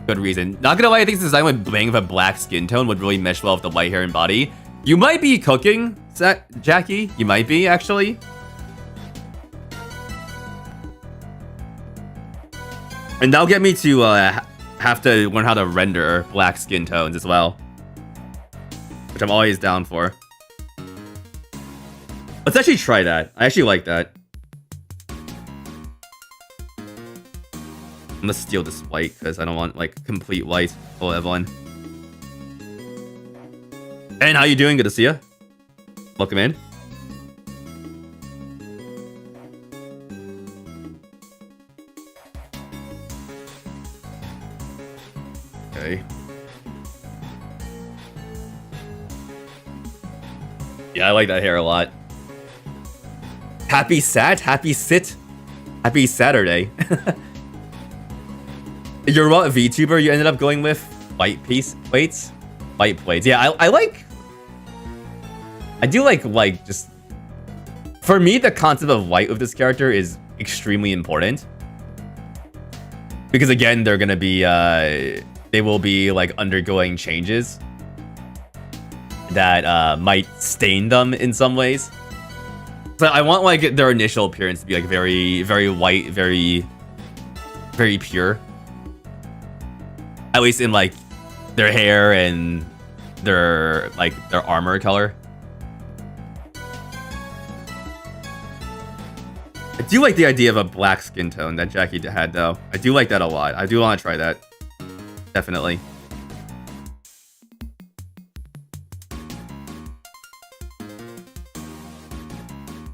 good reason. Not gonna lie, I think this design with bling of a black skin tone would really mesh well with the light hair and body. You might be cooking, Jackie. You might be, actually. And that'll get me to have to learn how to render black skin tones as well, which I'm always down for. Let's actually try that. I actually like that. I'm gonna steal this white because I don't want like complete white. Oh, Evelyn. And how you doing? Good to see you. Welcome in. Okay. Yeah, I like that hair a lot. Happy Sat? Happy Sit? Happy Saturday. You're what VTuber you ended up going with? White plates? White plates. Yeah, I do like just... For me, the concept of white with this character is extremely important. Because again, they're gonna be, they will be like undergoing changes that might stain them in some ways. So I want like their initial appearance to be like very, very white, very, very pure. At least in like their hair and their armor color. I do like the idea of a black skin tone that Jackie had though. I do like that a lot. I do want to try that. Definitely.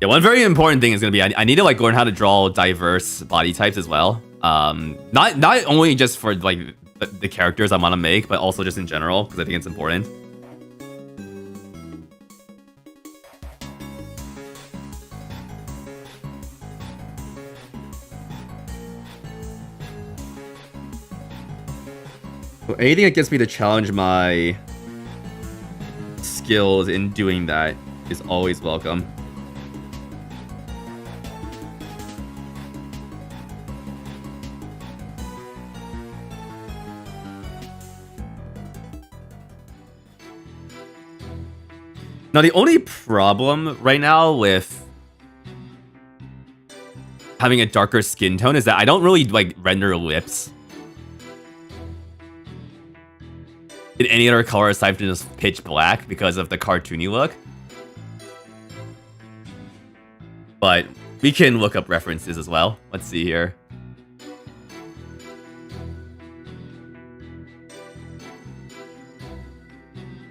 Yeah, one very important thing is gonna be I need to like learn how to draw diverse body types as well. Not only just for like the characters I want to make, but also just in general because I think it's important. Well, anything that gets me to challenge my skills in doing that is always welcome. Now, the only problem right now with having a darker skin tone is that I don't really like render lips in any other color aside from just pitch black because of the cartoony look. But we can look up references as well. Let's see here.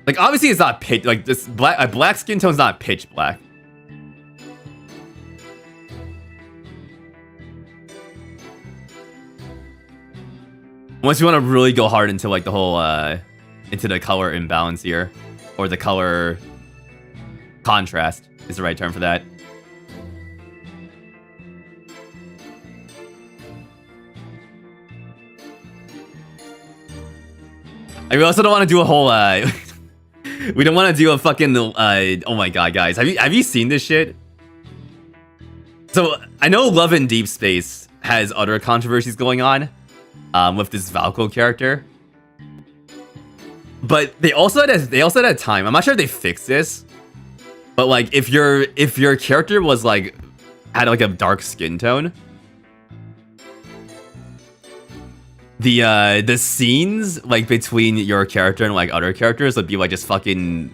Like, obviously it's not pitch, like this black skin tone's not pitch black. Unless you want to really go hard into like the whole, into the color imbalance here. Or the color contrast is the right term for that. I also don't want to do a whole, we don't want to do a fucking, oh my god, guys. Have you seen this shit? So, I know Love in Deep Space has other controversies going on with this Valko character. But they also had a time. I'm not sure if they fixed this. But like if your character was like had like a dark skin tone, the scenes like between your character and like other characters would be like just fucking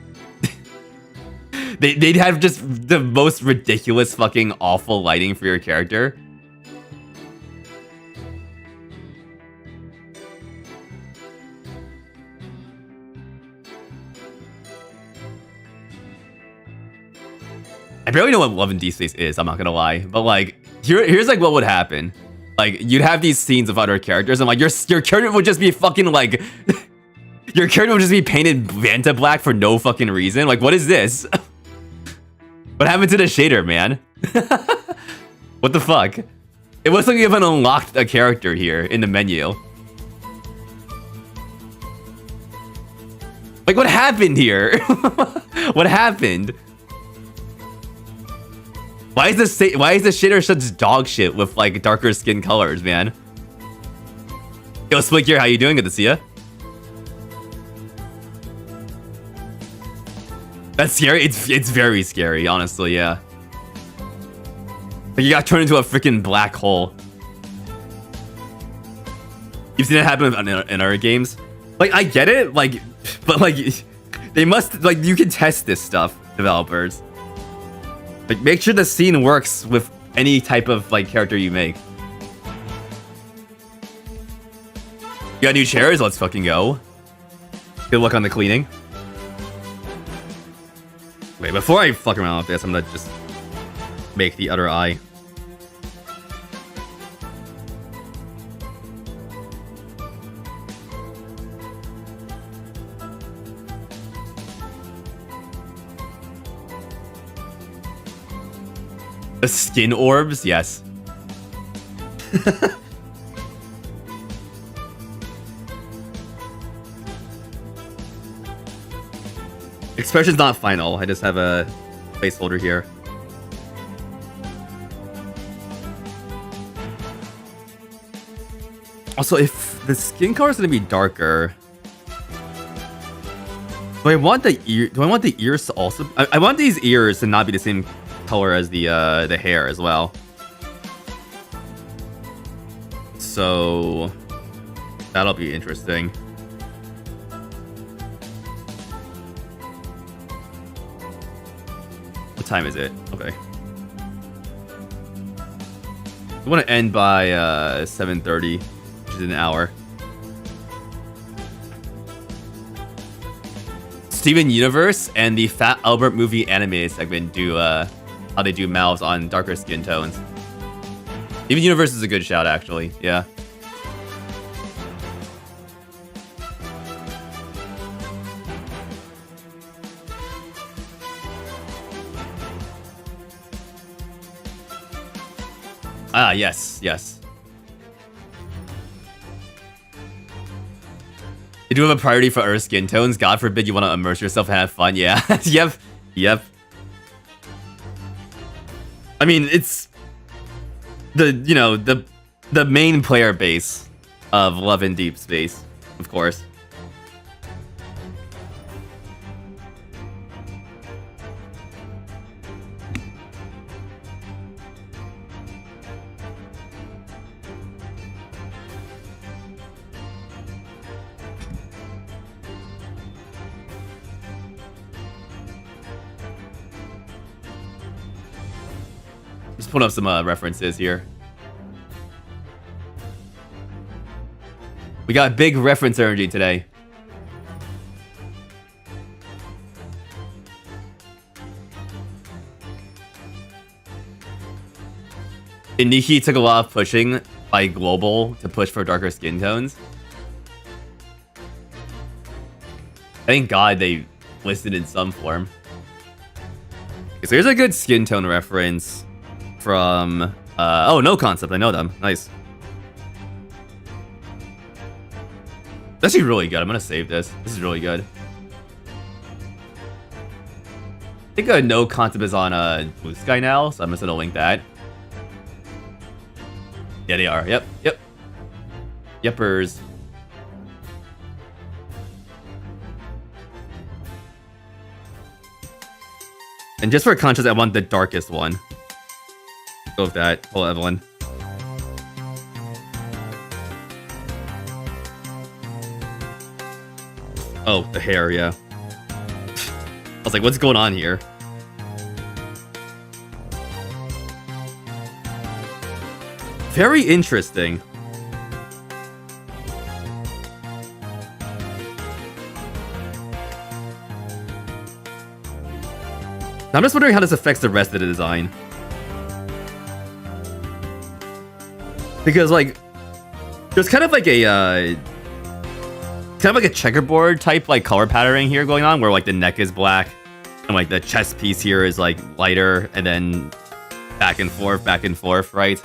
they'd have just the most ridiculous fucking awful lighting for your character. I barely know what Love in Deep Space is, I'm not gonna lie. But like here's like what would happen. Like, you'd have these scenes of other characters, and like your character would just be fucking like your character would just be painted Vanta black for no fucking reason. Like, what is this? What happened to the shader, man? What the fuck? It looks like you haven't unlocked a character here in the menu. Like, what happened here? What happened? Why is the shader such dog shit with like darker skin colors, man? Yo, Split Gear, how you doing? Good to see ya. That's scary. It's very scary, honestly. Yeah. Like you got turned into a freaking black hole. You've seen it happen in other games. Like I get it, like, but like they must like you can test this stuff, developers. Like make sure the scene works with any type of like character you make. You got new chairs? Let's fucking go. Good luck on the cleaning. Wait, before I fuck around with this, I'm gonna just make the other eye. The skin orbs? Yes. Expression's not final. I just have a placeholder here. Also, if the skin color is gonna be darker, do I want the ears to also? I want these ears to not be the same color as the hair as well. So that'll be interesting. What time is it? Okay. We want to end by 7:30, which is an hour. Steven Universe and the Fat Albert movie anime segment do how they do mouths on darker skin tones. Steven Universe is a good shout, actually. Yeah. Ah, yes, yes. You do have a priority for other skin tones. God forbid you want to immerse yourself and have fun. Yeah. Yep. Yep. I mean, it's the main player base of Love in Deep Space, of course. Just pulling up some references here. We got big reference energy today. Iniki took a lot of pushing by Global to push for darker skin tones. Thank God they listed in some form. So here's a good skin tone reference from oh, No Concept. I know them. Nice. That's actually really good. I'm gonna save this. This is really good. I think No Concept is on Blue Sky now, so I'm just gonna link that. Yeah, they are. Yep. Yep. Yepers. And just for context, I want the darkest one. Go with that. Oh, Evelyn. Oh, the hair, yeah. I was like, what's going on here? Very interesting. I'm just wondering how this affects the rest of the design. Because, like, there's kind of like a checkerboard type, like, color patterning here going on, where, like, the neck is black, and, like, the chest piece here is, like, lighter, and then back and forth, right?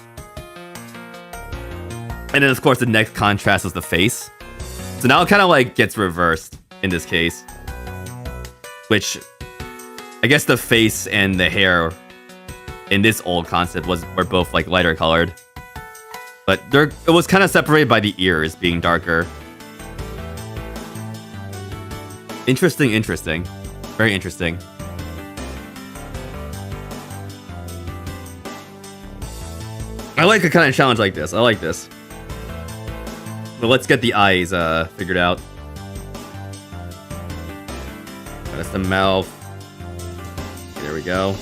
And then, of course, the neck contrasts with the face. So now it kind of, like, gets reversed in this case. Which, I guess the face and the hair in this old concept were both like lighter colored. But it was kind of separated by the ears being darker. Interesting. Very interesting. I like a kind of challenge like this. I like this. But let's get the eyes figured out. That's the mouth. There we go.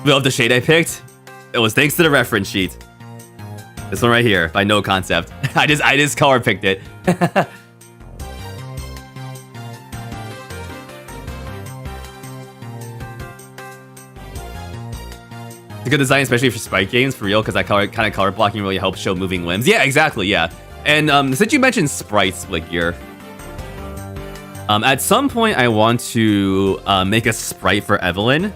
We love the shade I picked. It was thanks to the reference sheet. This one right here by No Concept. I just color picked it. It's a good design, especially for Spike games, for real, because that kind of color blocking really helps show moving limbs. Yeah, exactly, yeah. And since you mentioned sprites, Liggear, at some point I want to make a sprite for Evelyn.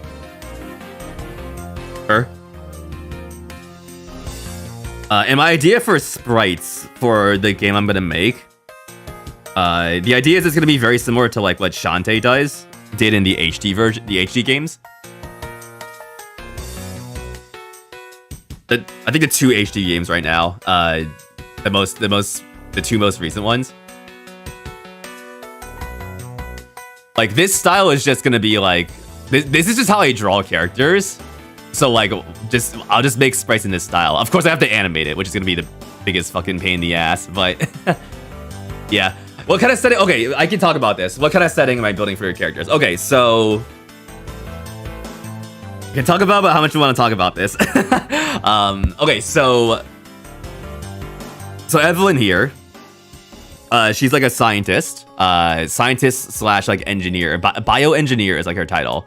And my idea for sprites for the game I'm gonna make, the idea is it's gonna be very similar to like what Shantae did in the HD version, the HD games. I think the 2 HD games right now, the 2 most recent ones. Like this style is just gonna be like, this is just how I draw characters. So like, I'll just make sprites in this style. Of course I have to animate it, which is gonna be the biggest fucking pain in the ass, but yeah. What kind of setting? Okay, I can talk about this. What kind of setting am I building for your characters? Okay, so we can talk about how much you want to talk about this. Okay, so Evelyn here, she's like a scientist slash like engineer, bioengineer is like her title.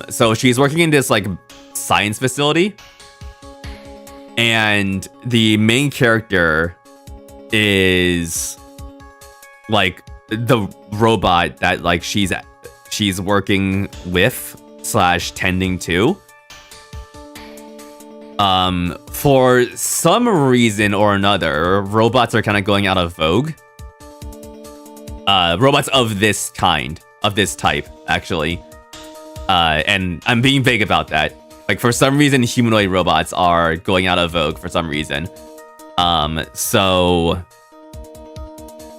So she's working in this like science facility, and the main character is like the robot that like she's working with slash tending to. For some reason or another, robots are kind of going out of vogue. Robots of this kind, of this type, actually. And I'm being vague about that. Like, for some reason, humanoid robots are going out of vogue for some reason. So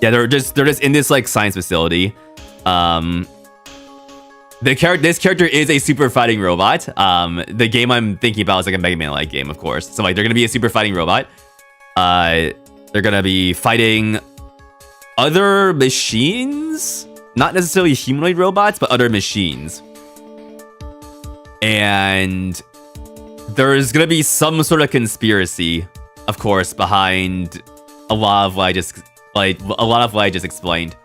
yeah, they're just in this like science facility. This character is a super fighting robot. The game I'm thinking about is like a Mega Man like game, of course. So like they're gonna be a super fighting robot. They're gonna be fighting other machines, not necessarily humanoid robots, but other machines. And there's gonna be some sort of conspiracy, of course, behind a lot of what I just explained.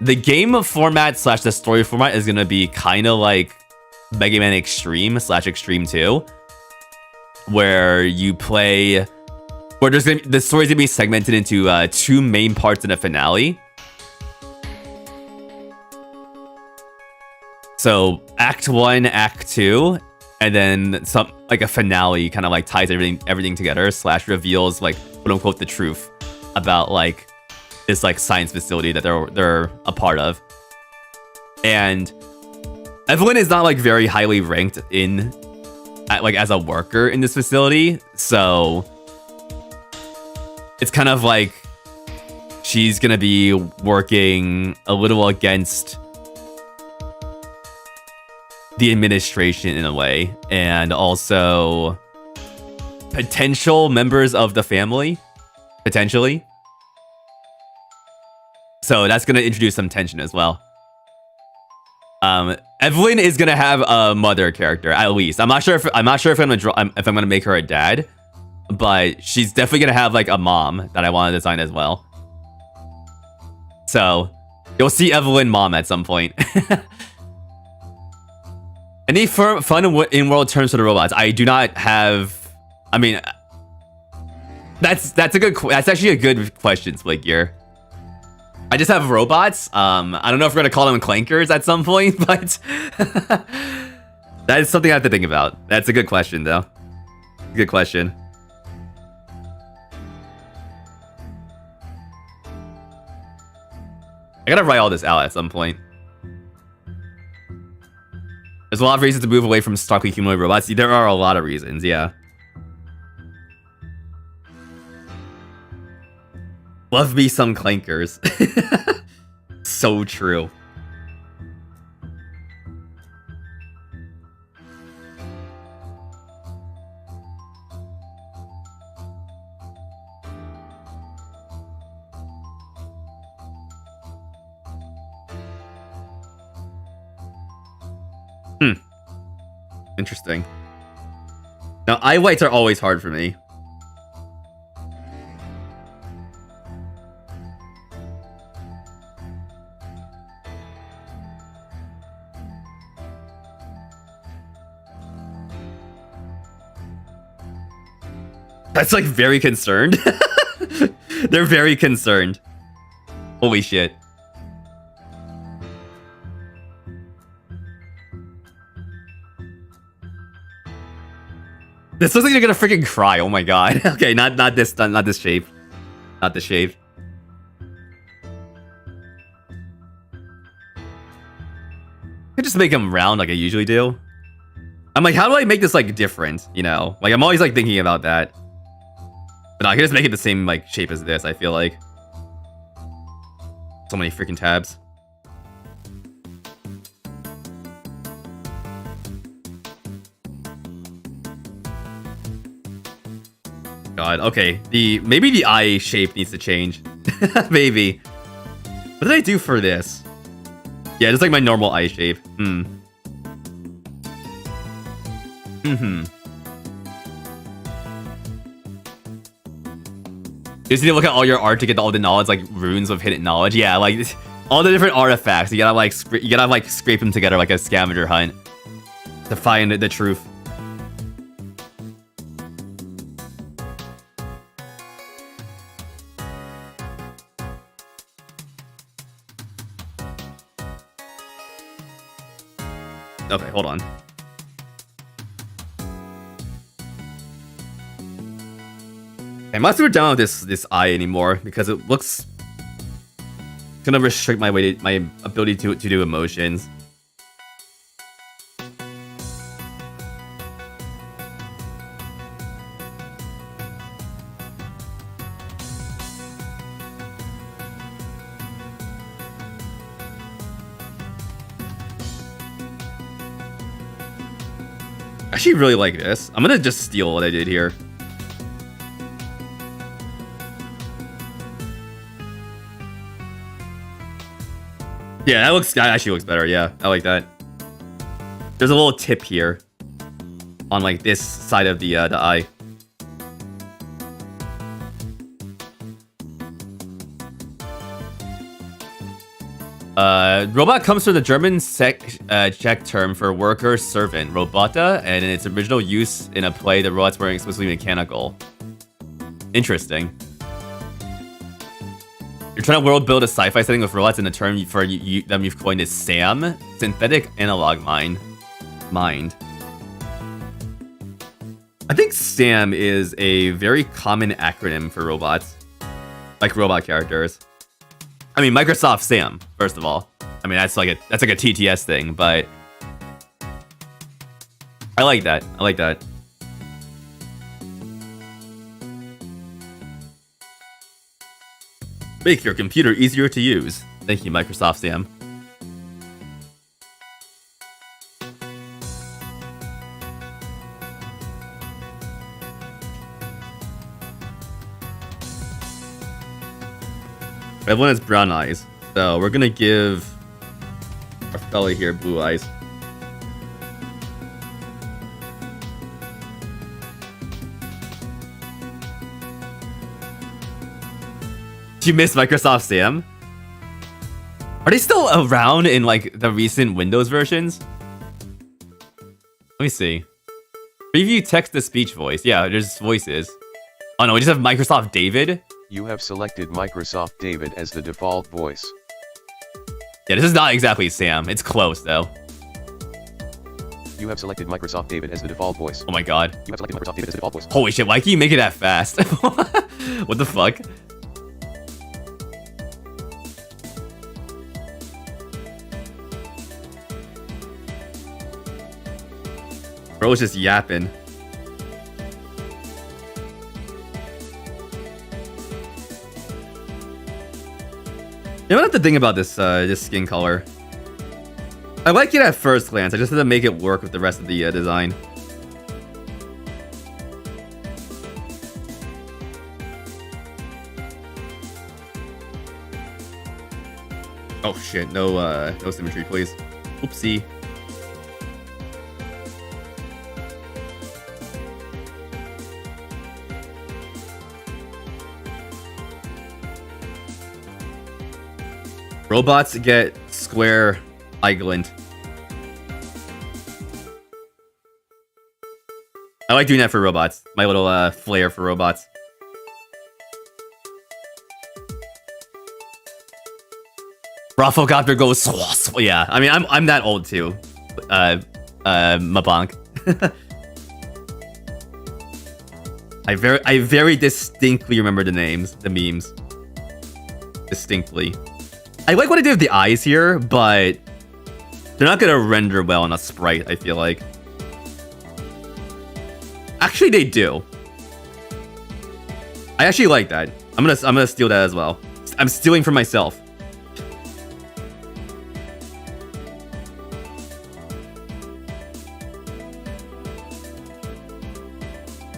The game format slash the story format is gonna be kind of like Mega Man Extreme slash Extreme 2, where you play, where the story's gonna be segmented into 2 main parts in a finale. So Act 1, Act 2, and then some like a finale kind of like ties everything together slash reveals like quote unquote the truth about like this like science facility that they're a part of. And Evelyn is not like very highly ranked as a worker in this facility, so it's kind of like she's gonna be working a little against the administration in a way, and also potential members of the family, potentially. So that's gonna introduce some tension as well. Evelyn is gonna have a mother character at least. I'm not sure if I'm gonna make her a dad, but she's definitely gonna have like a mom that I want to design as well. So you'll see Evelyn mom at some point. Any fun in-world terms for the robots? I do not have. I mean, that's actually a good question, Spliggear. I just have robots. I don't know if we're gonna call them clankers at some point, but that is something I have to think about. That's a good question, though. Good question. I gotta write all this out at some point. There's a lot of reasons to move away from starkly humanoid robots. There are a lot of reasons, yeah. Love me some clankers. So true. Interesting. Now, eye whites are always hard for me. That's like very concerned. They're very concerned. Holy shit. This looks like you're gonna freaking cry. Oh my god. Okay, not this shape. Not this shape. I just make them round like I usually do. I'm like, how do I make this like different? You know, like I'm always like thinking about that. But no, I can just make it the same like shape as this. I feel like so many freaking tabs. God, okay. Maybe the eye shape needs to change. Maybe. What did I do for this? Yeah, just like my normal eye shape. You just need to look at all your art to get all the knowledge, like runes of hidden knowledge. Yeah, like all the different artifacts. You gotta like scrape them together like a scavenger hunt to find the truth. Okay, hold on. I'm not super down with this eye anymore because it looks gonna restrict my ability to do emotions. I actually really like this. I'm gonna just steal what I did here. Yeah, that actually looks better. Yeah, I like that. There's a little tip here on like this side of the eye. Robot comes from the German Czech term for worker servant, robota, and in its original use in a play, the robots were explicitly mechanical. Interesting. You're trying to world build a sci-fi setting with robots, and the term for them you've coined is SAM, synthetic analog mind. I think SAM is a very common acronym for robots, like robot characters. I mean, Microsoft SAM, first of all. I mean, that's like a TTS thing, but I like that. I like that. Make your computer easier to use. Thank you, Microsoft SAM. Everyone has brown eyes, so we're gonna give our fella here blue eyes. Do you miss Microsoft SAM? Are they still around in like the recent Windows versions? Let me see. Preview text-to-speech voice. Yeah, there's voices. Oh no, we just have Microsoft David. You have selected Microsoft David as the default voice. Yeah, this is not exactly Sam. It's close, though. You have selected Microsoft David as the default voice. Oh my god. You have selected Microsoft David as the default voice. Holy shit, why can you make it that fast? What the fuck? Bro's just yapping. You know what the thing about this this skin color? I like it at first glance. I just have to make it work with the rest of the design. Oh shit! No, no symmetry, please. Oopsie. Robots get square eye glint. I like doing that for robots. My little flair for robots. Rafflecopter goes swasp. Yeah, I mean I'm that old too. Mabank. I very distinctly remember the names, the memes. Distinctly. I like what I did with the eyes here, but they're not gonna render well on a sprite, I feel like. Actually, they do. I actually like that. I'm gonna steal that as well. I'm stealing from myself.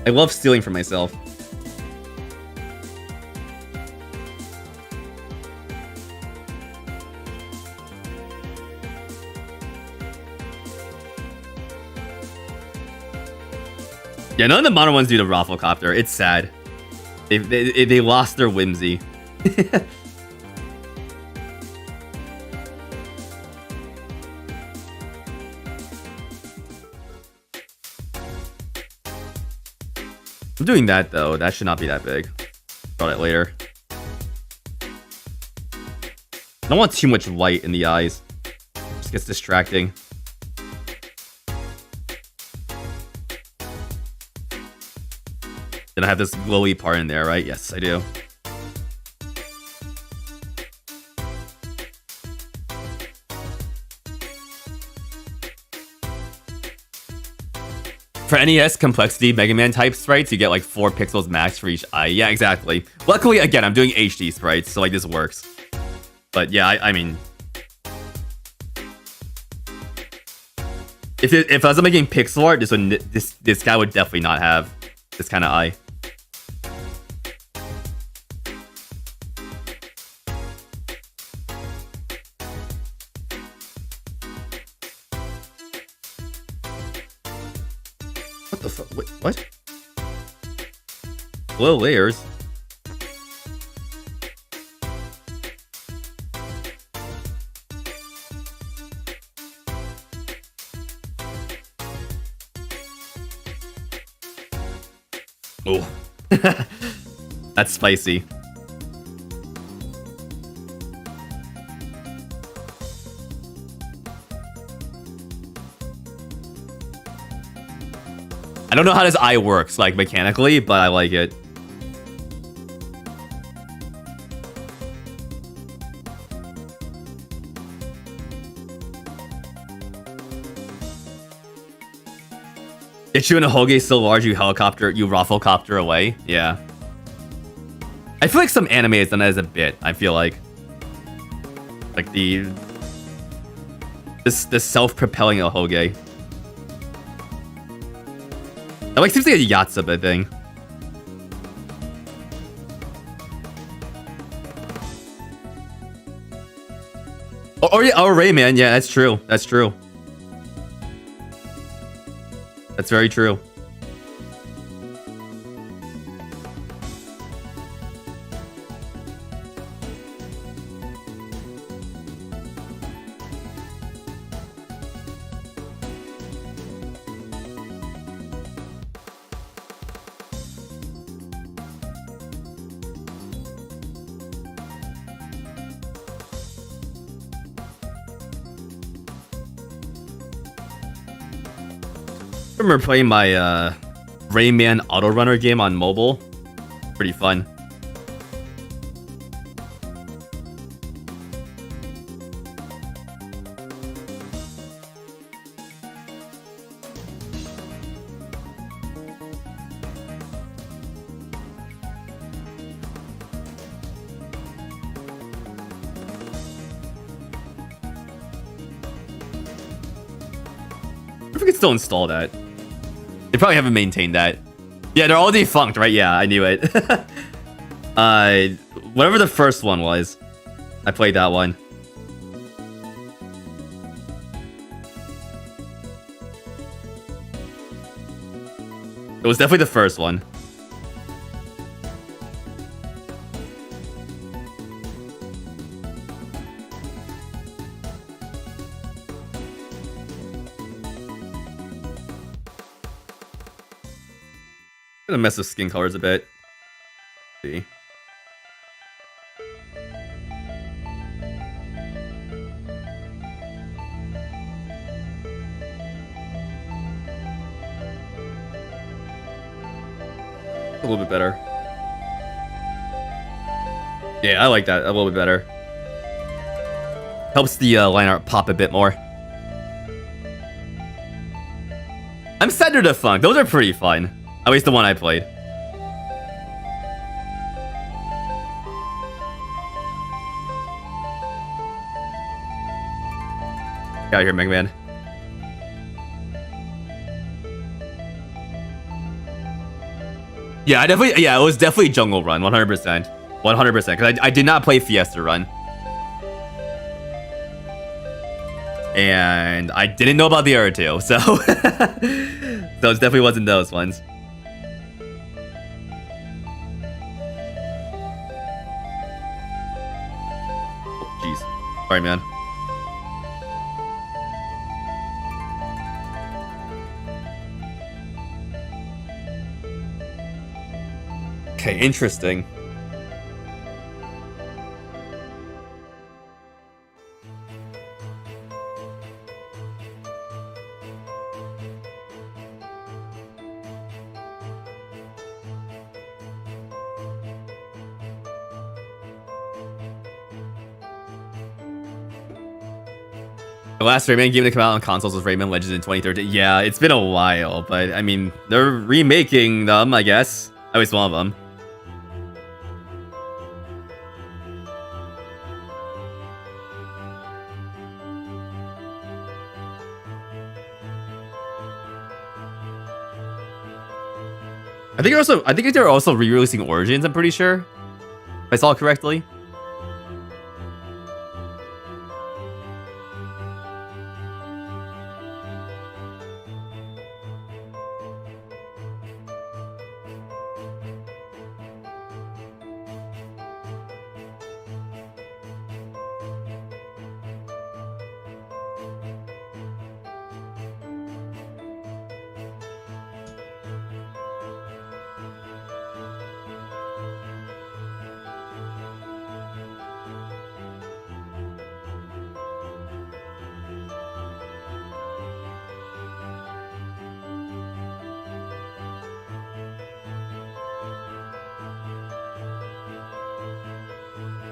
I love stealing from myself. Yeah, none of the modern ones do the Rafflecopter. It's sad. They lost their whimsy. I'm doing that though. That should not be that big. Draw that later. I don't want too much light in the eyes. Just gets distracting. Then I have this glowy part in there, right? Yes, I do. For NES complexity Mega Man type sprites, you get like 4 pixels max for each eye. Yeah, exactly. Luckily, again, I'm doing HD sprites, so like this works. But yeah, I mean, if I was making pixel art, this guy would definitely not have this kind of eye. What the fuck? Wait, what? Low layers? Oh. That's spicy. I don't know how this eye works, like, mechanically, but I like it. Get you in a Hoge so large you Rafflecopter away? Yeah. I feel like some anime has done that as a bit, I feel like. Like this self-propelling Hoge. That like seems like a Yatsuba thing. Oh yeah, oh Rayman, yeah, that's true. That's true. That's very true. I remember playing my Rayman Autorunner game on mobile. Pretty fun. if we could still install that. They probably haven't maintained that. Yeah, they're all defunct, right? Yeah, I knew it. Whatever the first one was, I played that one. It was definitely the first one. Gonna mess with skin colors a bit. Let's see. A little bit better. Yeah, I like that a little bit better. Helps the line art pop a bit more. I'm Center Defunct. Those are pretty fun. At least the one I played. Get out of here, Mega Man. Yeah, it was definitely Jungle Run, 100%. 100%, because I did not play Fiesta Run. And I didn't know about the other two, so... so it definitely wasn't those ones. Oh, jeez. Sorry, man. Okay, interesting. The last Rayman game to come out on consoles was Rayman Legends in 2013. Yeah, it's been a while, but I mean, they're remaking them, I guess. At least one of them. I think they're also re-releasing Origins, I'm pretty sure. If I saw it correctly.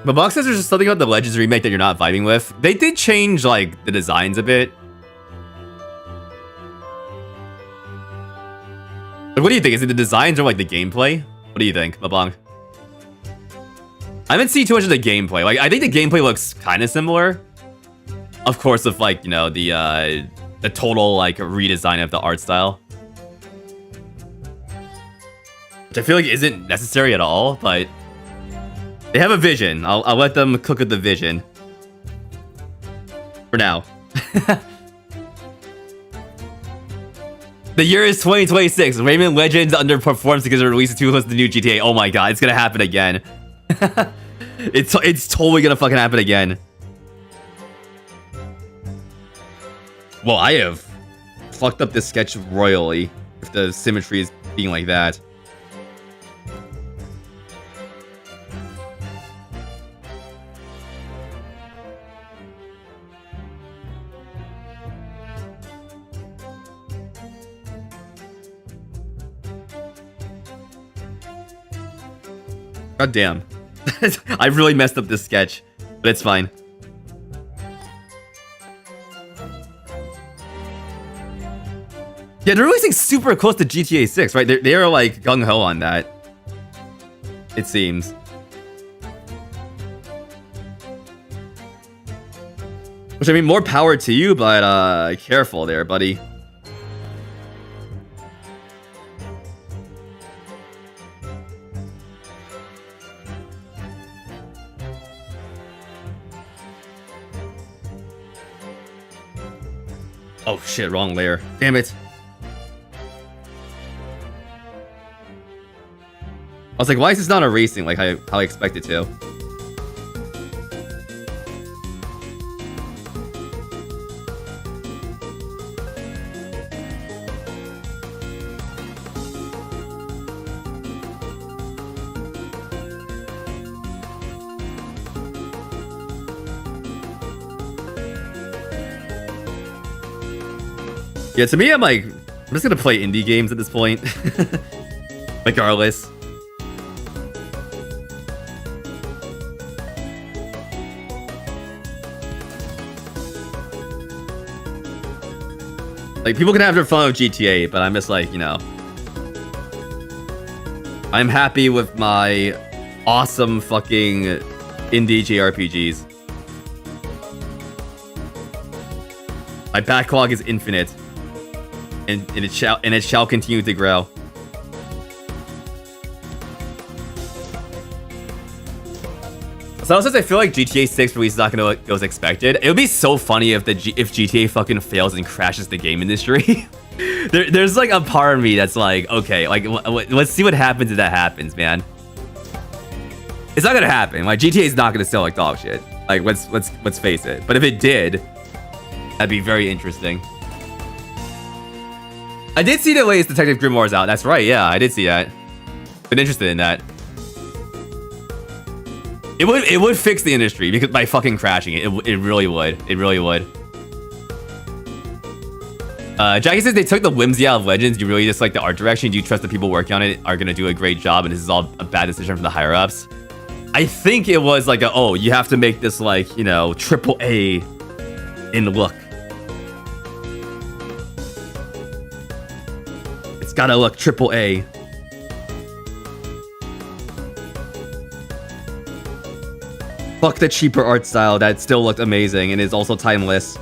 But Box says there's just something about the Legends remake that you're not vibing with. They did change, like, the designs a bit. Like, what do you think? Is it the designs or, like, the gameplay? What do you think, Mabong? I haven't seen too much of the gameplay. Like, I think the gameplay looks kind of similar. Of course, with, like, you know, the total, like, redesign of the art style. Which I feel like isn't necessary at all, but... they have a vision. I'll let them cook with the vision. For now. The year is 2026. Rayman Legends underperforms because it releases too close to the new GTA. Oh my god, it's gonna happen again. It's totally gonna fucking happen again. Well, I have fucked up this sketch royally if the symmetry is being like that. God damn. I really messed up this sketch, but it's fine. Yeah, they're releasing super close to GTA 6, right? They are like gung-ho on that. It seems. Which, I mean, more power to you, but careful there, buddy. Oh shit, wrong layer. Damn it. I was like, why is this not erasing like how I expected to? Yeah, to me, I'm just gonna play indie games at this point. Regardless. Like, people can have their fun with GTA, but I'm just like, you know. I'm happy with my awesome fucking indie JRPGs. My backlog is infinite. And it shall continue to grow. So since I feel like GTA 6 release is not gonna go as expected, it would be so funny if if GTA fucking fails and crashes the game industry. There's like a part of me that's like, okay, like let's see what happens if that happens, man. It's not gonna happen. Like GTA is not gonna sell like dog shit. Like let's face it. But if it did, that'd be very interesting. I did see the latest Detective Grimoires out. That's right. Yeah, I did see that. Been interested in that. It would fix the industry because by fucking crashing it. It really would. It really would. Jackie says they took the whimsy out of Legends. You really just like the art direction. Do you trust the people working on it are gonna do a great job? And this is all a bad decision from the higher ups. I think it was like oh, you have to make this like, you know, AAA in look. It's gotta look AAA. Fuck the cheaper art style that still looked amazing and is also timeless.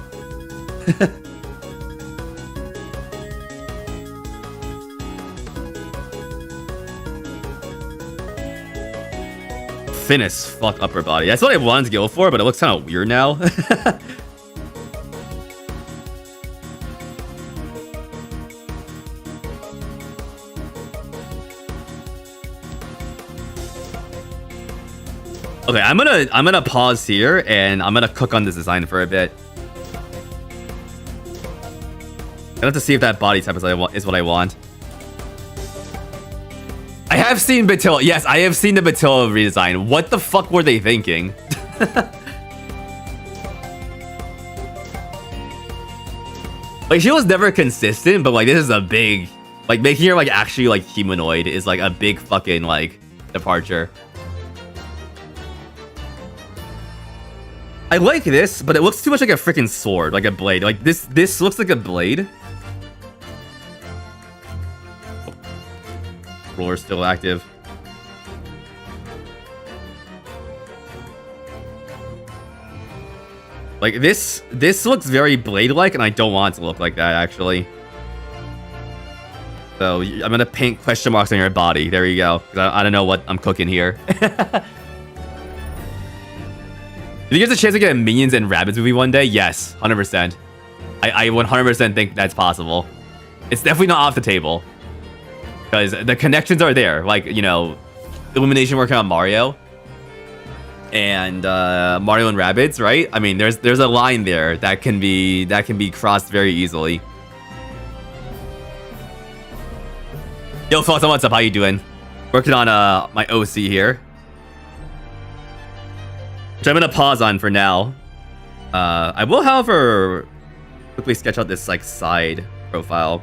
Thin as fuck upper body. That's what I wanted to go for, but it looks kind of weird now. Okay, I'm gonna pause here and I'm gonna cook on this design for a bit. I have to see if that body type is what I want. I have seen Battilla. Yes, I have seen the Battilla redesign. What the fuck were they thinking? Like, she was never consistent, but like this is a big, like making her like actually like humanoid is like a big fucking like departure. I like this, but it looks too much like a freaking sword, like a blade. Like this looks like a blade. Roller's still active. Like this looks very blade-like, and I don't want it to look like that actually. So I'm gonna paint question marks on your body. There you go. I don't know what I'm cooking here. If you get a chance to get a Minions and Rabbids movie one day, yes, 100%. I 100% think that's possible. It's definitely not off the table. Because the connections are there. Like, you know, Illumination working on Mario. And Mario and Rabbids, right? I mean, there's a line there that can be crossed very easily. Yo, Philip, what's up? How you doing? Working on my OC here. Which I'm gonna pause on for now. I will, however, quickly sketch out this like side profile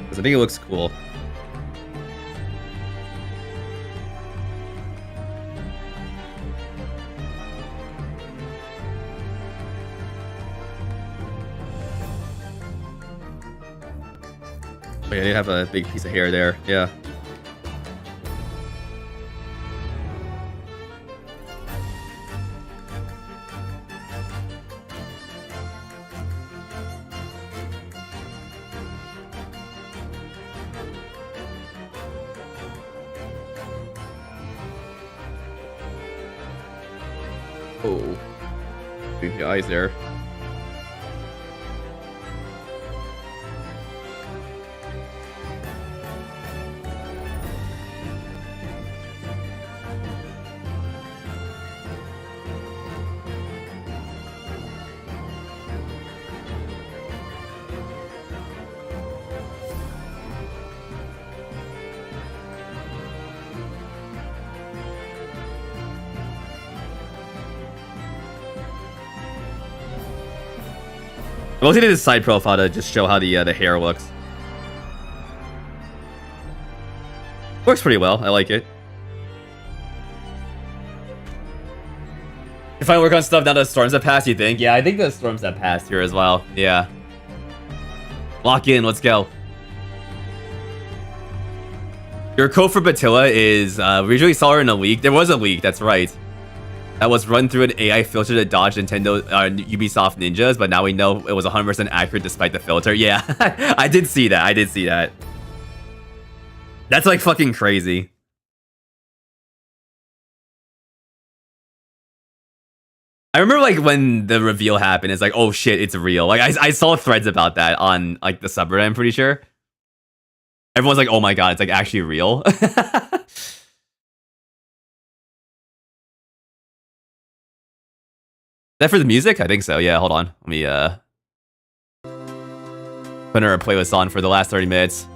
because I think it looks cool. Oh yeah, I did have a big piece of hair there. Yeah. Oh, the eyes there. I mostly did a side profile to just show how the hair looks. Works pretty well. I like it. If I work on stuff now that storms have passed, you think? Yeah, I think the storms have passed here as well. Yeah. Lock in. Let's go. Your code for Batilla is, we originally saw her in a leak. There was a leak, that's right. That was run through an AI filter to dodge Nintendo, Ubisoft ninjas, but now we know it was 100% accurate despite the filter. Yeah, I did see that. I did see that. That's like fucking crazy. I remember like when the reveal happened, it's like, oh shit, it's real. Like I saw threads about that on like the subreddit, I'm pretty sure. Everyone's like, oh my god, it's like actually real. Is that for the music? I think so. Yeah, hold on. Let me put our playlist on for the last 30 minutes.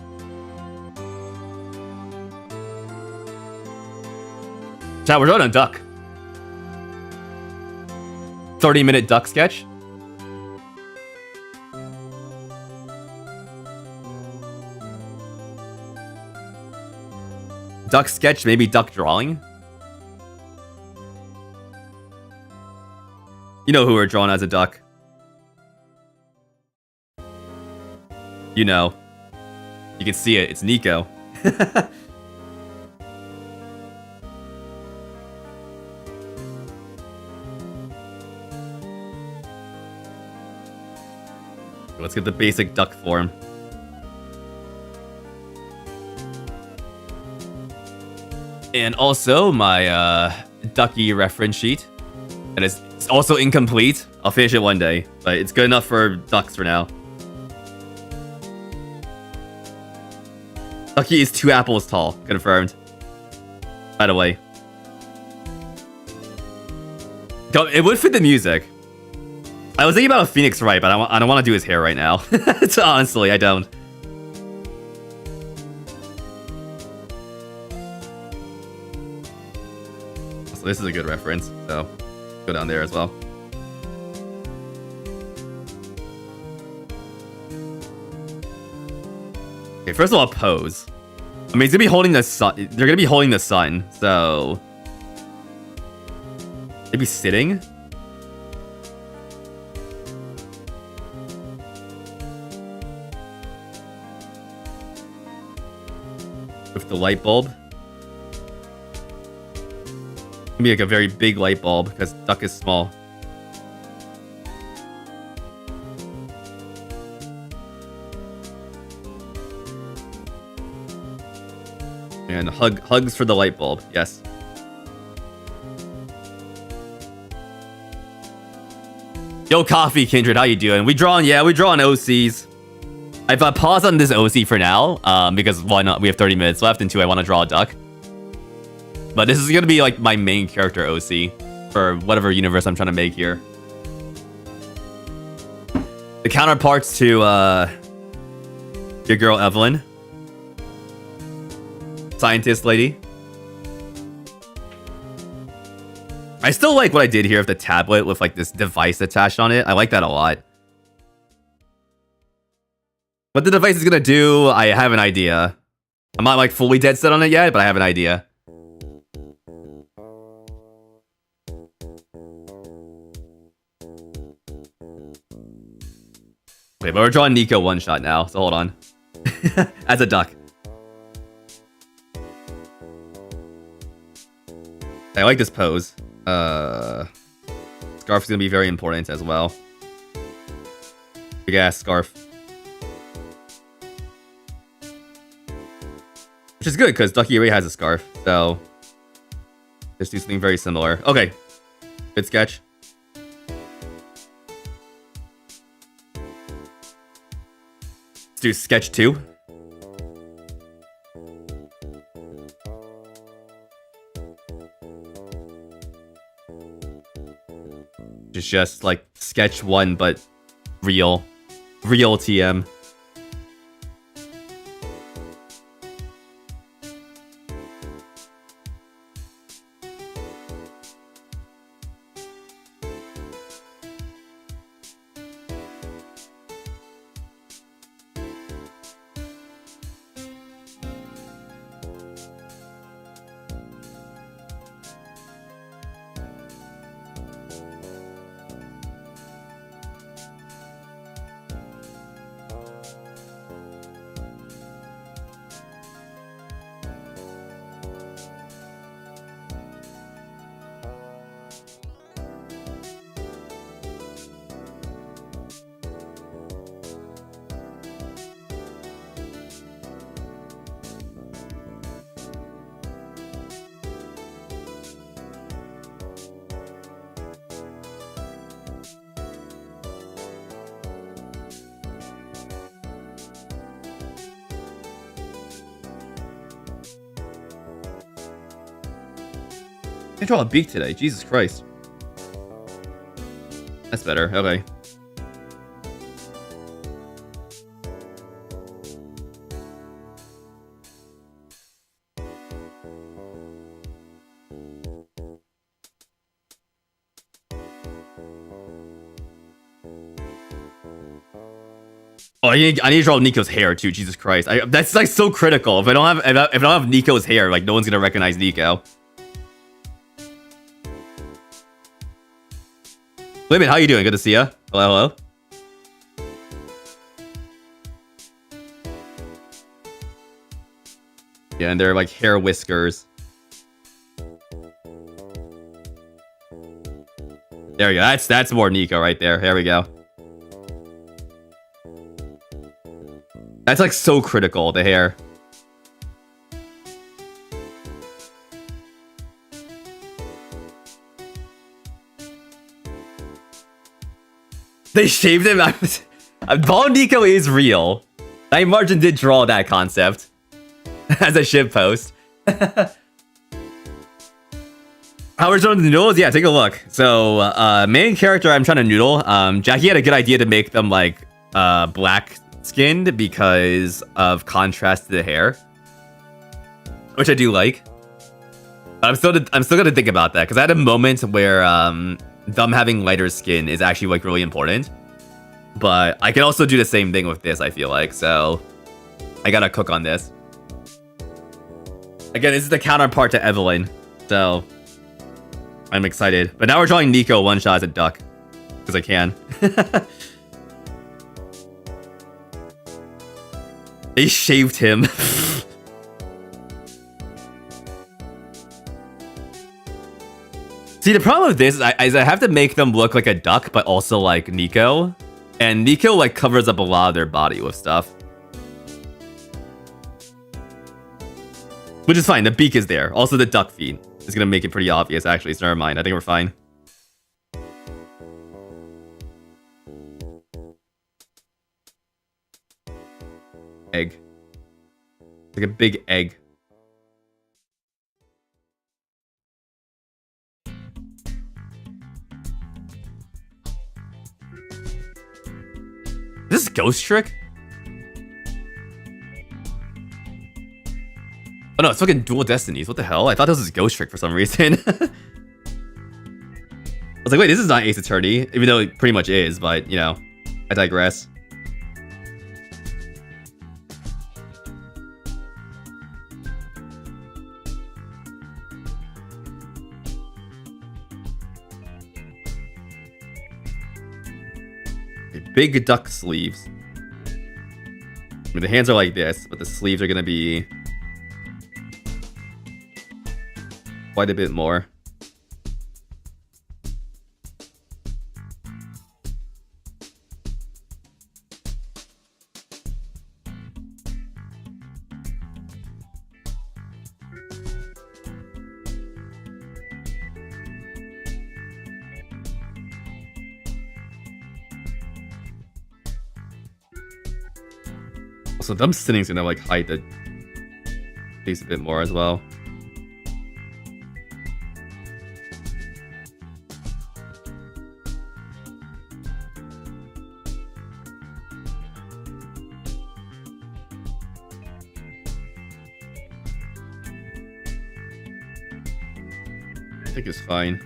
Chat, we're drawing a duck. 30-minute duck sketch. Duck sketch, maybe duck drawing. You know who we're drawing as a duck. You know. You can see it. It's Nico. Let's get the basic duck form. And also my ducky reference sheet. And it's also incomplete. I'll finish it one day, but it's good enough for ducks for now. Ducky is 2 apples tall, confirmed. By the way. It would fit the music. I was thinking about a Phoenix Wright, but I don't want to do his hair right now. So honestly, I don't. So this is a good reference, so go down there as well. Okay, first of all, pose. I mean, he's gonna be holding the sun. They're gonna be holding the sun, so maybe sitting. With the light bulb. Maybe like a very big light bulb because duck is small. And hugs for the light bulb. Yes. Yo, Coffee Kindred, how you doing? We drawing OCs. I've paused on this OC for now, because why not? We have 30 minutes left, and 2, I want to draw a duck. But this is going to be like my main character OC for whatever universe I'm trying to make here. The counterparts to your girl Evelyn. Scientist lady. I still like what I did here with the tablet with like this device attached on it. I like that a lot. What the device is gonna do, I have an idea. I'm not like fully dead set on it yet, but I have an idea. Wait, but we're drawing Nico one shot now, so hold on. As a duck. I like this pose. Scarf is gonna be very important as well. Big ass scarf. Which is good, because Ducky already has a scarf, so just do something very similar. Okay. Good sketch. Let's do sketch 2. It's just like sketch 1, but real TM. I draw a beak today. Jesus Christ. That's better. Okay. Oh, I need to draw Nico's hair too. Jesus Christ, that's like so critical. If I don't have Nico's hair, like no one's gonna recognize Nico. Wait a minute, how you doing? Good to see ya. Hello, hello. Yeah, and they're like hair whiskers. There we go. That's more Nico right there. There we go. That's like so critical, the hair. They shaved him. Bald Nico is real. Night Margin did draw that concept as a ship post. How we're doing the noodles? Yeah, take a look. So, main character I'm trying to noodle. Jackie had a good idea to make them like black skinned because of contrast to the hair, which I do like. But I'm still gonna think about that because I had a moment where them having lighter skin is actually like really important. But I can also do the same thing with this, I feel like. So I gotta cook on this. Again, this is the counterpart to Evelyn, so I'm excited. But now we're drawing Nico one shot as a duck because I can. They shaved him. See, the problem with this is I have to make them look like a duck, but also like Nico. And Nico like covers up a lot of their body with stuff. Which is fine, the beak is there. Also the duck feet is gonna make it pretty obvious actually, so never mind. I think we're fine. Egg. Like a big egg. Is this Ghost Trick? Oh no, it's fucking Dual Destinies. What the hell? I thought this was Ghost Trick for some reason. I was like, wait, this is not Ace Attorney. Even though it pretty much is, but, you know, I digress. Big duck sleeves. I mean, the hands are like this, but the sleeves are gonna be quite a bit more. Also, them stinning's gonna like hide the face a bit more as well. I think it's fine.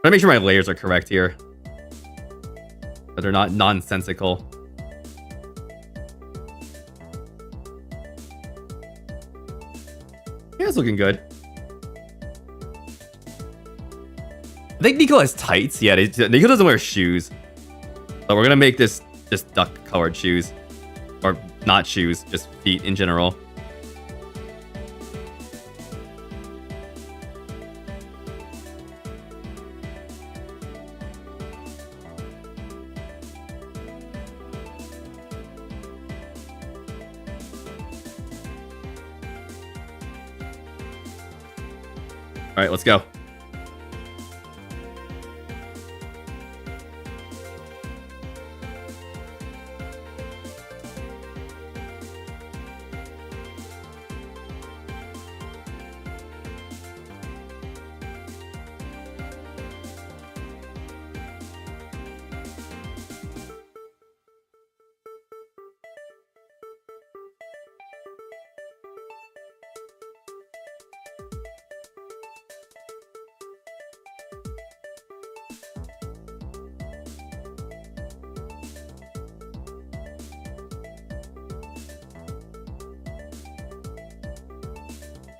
I want to make sure my layers are correct here. That they're not nonsensical. Yeah, it's looking good. I think Nico has tights. Yeah, Nico doesn't wear shoes. But we're gonna make this just duck colored shoes. Or Not shoes, just feet in general. All right, let's go.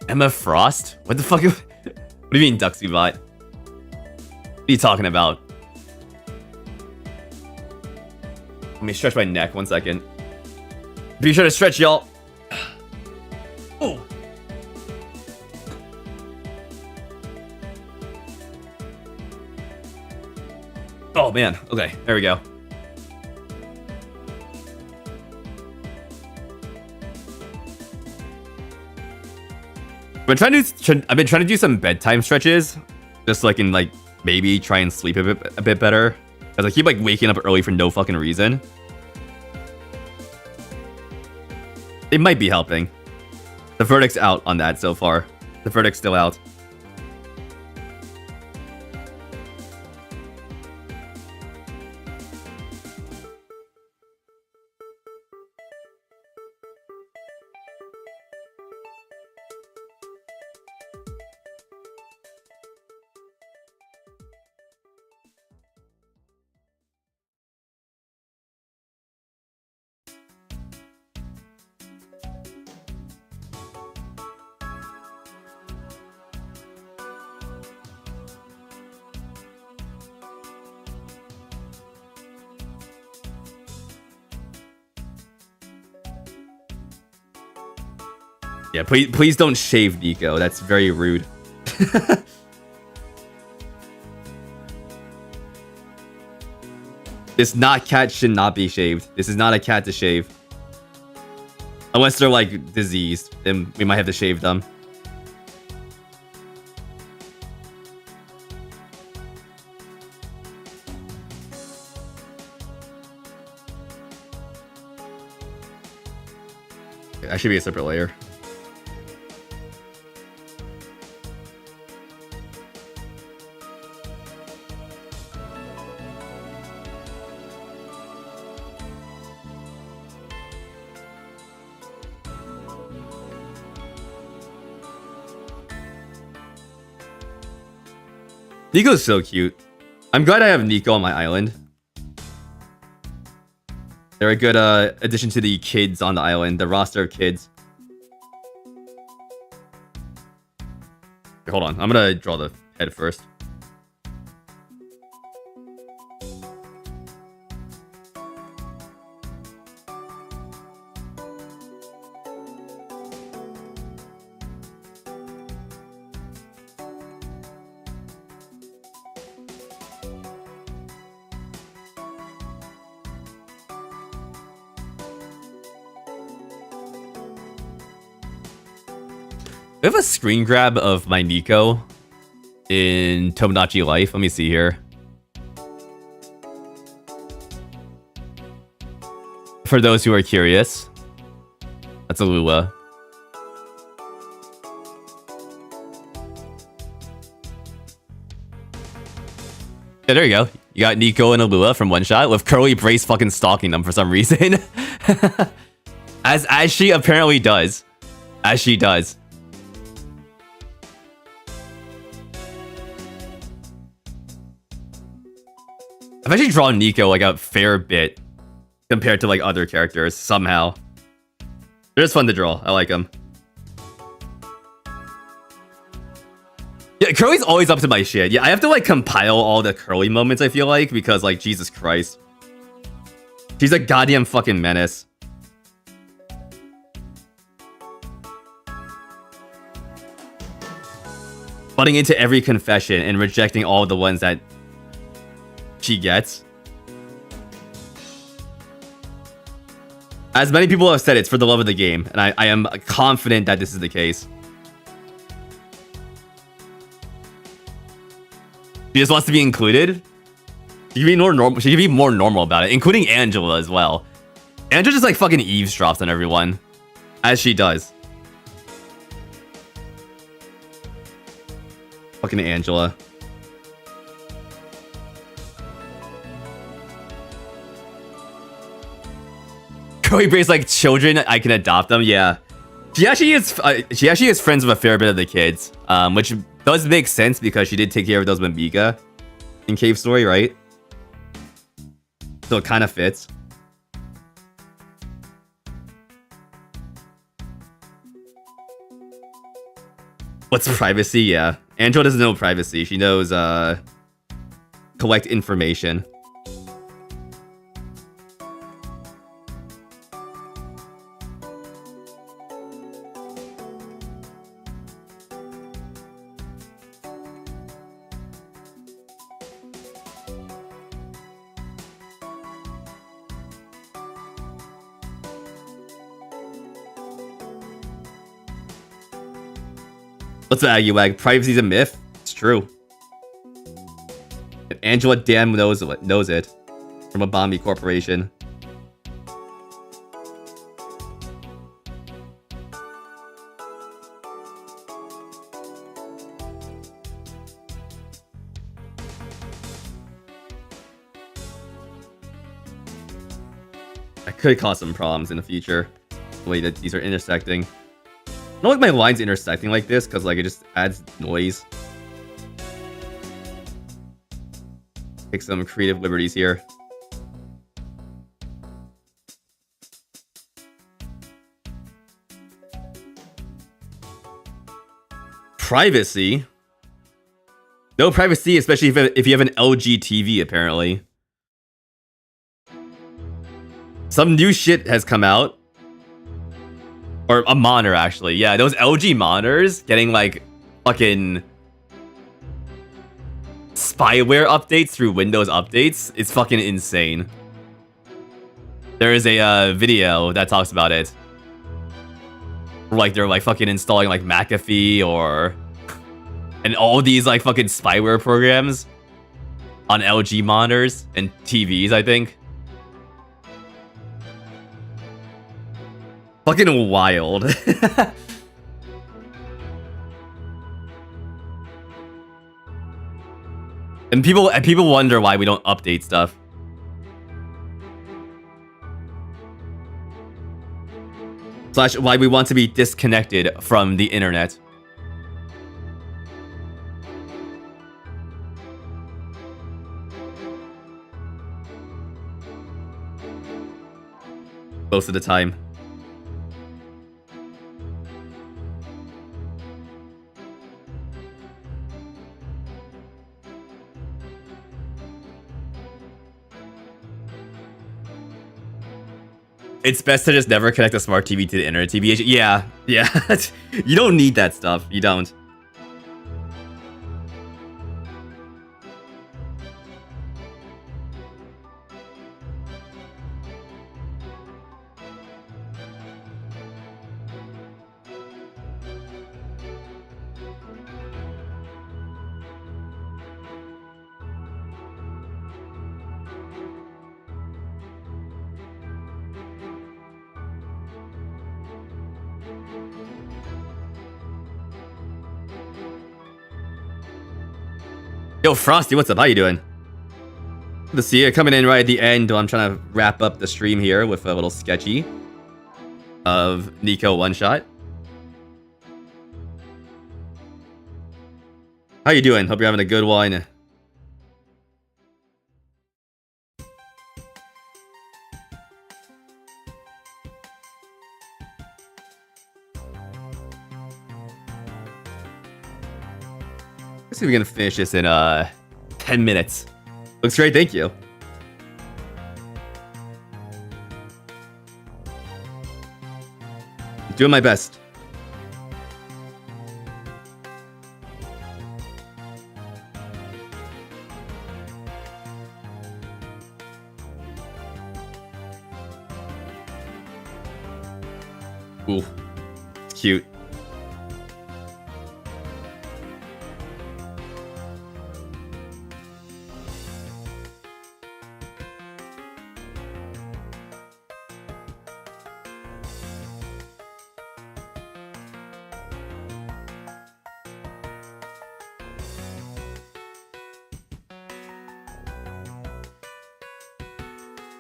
Emma Frost? What the fuck? What do you mean, DuxyBot? What are you talking about? Let me stretch my neck 1 second. Be sure to stretch, y'all. Oh. Oh man. Okay, there we go. I've been trying to do some bedtime stretches, just so I can like maybe try and sleep a bit better. Cause I keep like waking up early for no fucking reason. It might be helping. The verdict's out on that so far. The verdict's still out. Yeah, please don't shave Nico. That's very rude. This cat should not be shaved. This is not a cat to shave. Unless they're like diseased, then we might have to shave them. That should be a separate layer. Nico's so cute. I'm glad I have Nico on my island. They're a good addition to the kids on the island, the roster of kids. Hold on, I'm gonna draw the head first. We have a screen grab of my Nico in Tomodachi Life. Let me see here. For those who are curious, that's a Lula. Yeah, there you go. You got Nico and Alua from One Shot with Curly Brace fucking stalking them for some reason. as she apparently does. As she does. I've actually drawn Nico like a fair bit compared to like other characters somehow. They're just fun to draw. I like them. Yeah, Curly's always up to my shit. Yeah, I have to like compile all the Curly moments, I feel like, because like Jesus Christ. She's a goddamn fucking menace. butting into every confession and rejecting all the ones that she gets. As many people have said, it's for the love of the game, and I am confident that this is the case. She just wants to be included. She can be more normal. She can be more normal about it, including Angela as well. Angela just like fucking eavesdrops on everyone, as she does. Fucking Angela. Chloe Bray's like, children, I can adopt them. Yeah, she actually is. She actually is friends with a fair bit of the kids, which does make sense because she did take care of those Mamiga in Cave Story, right? So it kind of fits. What's privacy? Yeah, Angela doesn't know privacy. She knows collect information. What's the Aguag? Privacy's a myth. It's true. And Angela damn knows it from a Bombi corporation. I could cause some problems in the future. The way that these are intersecting. I don't like my lines intersecting like this because like it just adds noise. Take some creative liberties here. Privacy? No privacy, especially if you have an LG TV, apparently. Some new shit has come out. Or a monitor, actually. Yeah, those LG monitors getting, like, fucking spyware updates through Windows updates. It's fucking insane. There is a video that talks about it. Like, they're, like, fucking installing, like, McAfee or... and all these, like, fucking spyware programs on LG monitors and TVs, I think. Fucking wild. And people wonder why we don't update stuff. Slash why we want to be disconnected from the internet. Most of the time. It's best to just never connect a smart TV to the internet TV. Yeah. You don't need that stuff. You don't. Yo, Frosty, what's up? How you doing? Good to see you. Coming in right at the end. I'm trying to wrap up the stream here with a little sketchy of Nico one shot. How you doing? Hope you're having a good one. Let's see if we can finish this in 10 minutes. Looks great, thank you. Doing my best. Ooh, cute.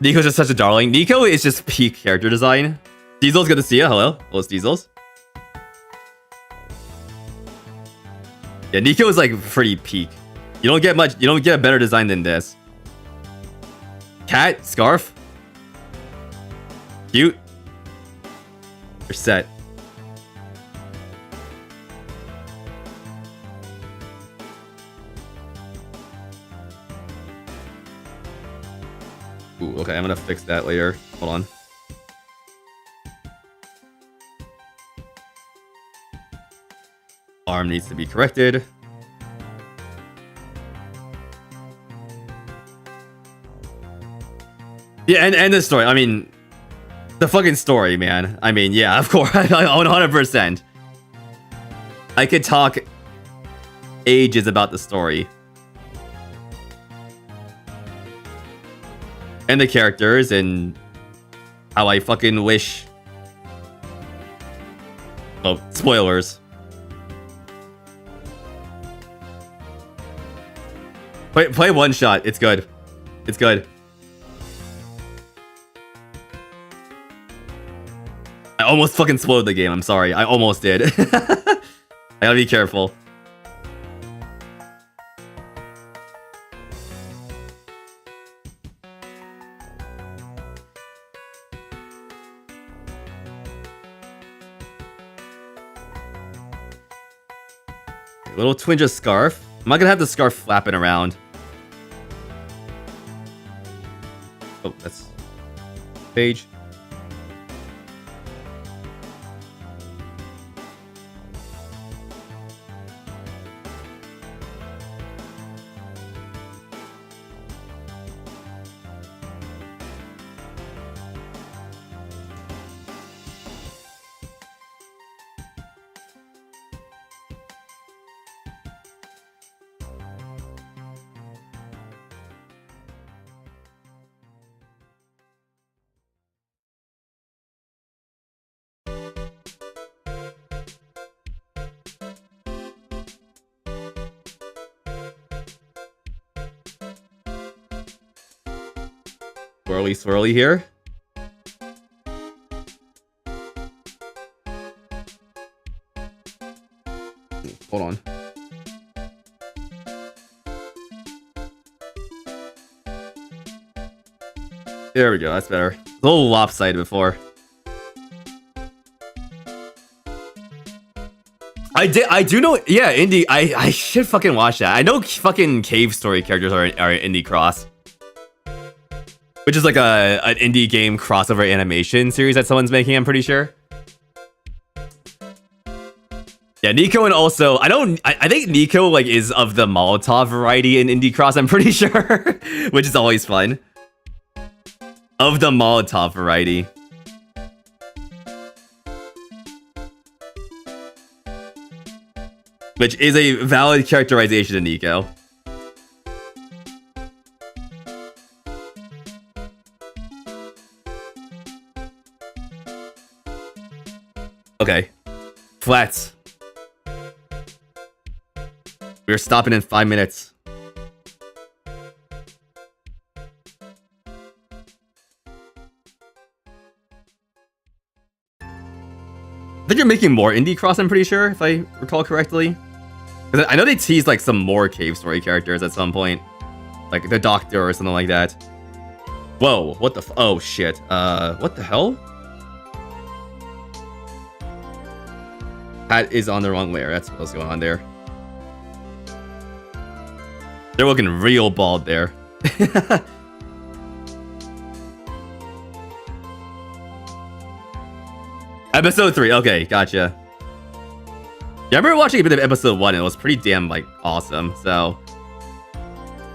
Nico's just such a darling. Nico is just peak character design. Diesel's good to see you. Hello. Hello, it's Diesel's. Yeah, Nico is like pretty peak. You don't get a better design than this. Cat, scarf. Cute. You're set. Ooh, okay, I'm gonna fix that later. Hold on. Arm needs to be corrected. Yeah, and the story. I mean, the fucking story, man. I mean, yeah, of course, 100%. I could talk ages about the story. And the characters, and how I fucking wish... Oh, spoilers. Play one shot. It's good. It's good. I almost fucking spoiled the game. I'm sorry. I almost did. I gotta be careful. Little twinge of scarf. I'm not gonna have the scarf flapping around. Oh, that's page. Swirly swirly here. Hold on. There we go, that's better. It's a little lopsided before. I do know, yeah, indie, I should fucking watch that. I know fucking cave story characters are indie cross. Which is like an indie game crossover animation series that someone's making, I'm pretty sure. Yeah, Nico, and also I think Nico like is of the Molotov variety in Indie Cross, I'm pretty sure. Which is always fun. Of the Molotov variety. Which is a valid characterization of Nico. Okay. Flats. We're stopping in 5 minutes. I think you're making more Indie Cross, I'm pretty sure, if I recall correctly. Because I know they teased like some more cave story characters at some point. Like the Doctor or something like that. Whoa, what the oh shit. What the hell? Hat is on the wrong layer. That's what's going on there. They're looking real bald there. Episode 3. Okay, gotcha. Yeah, I remember watching a bit of episode 1. And it was pretty damn, like, awesome. So,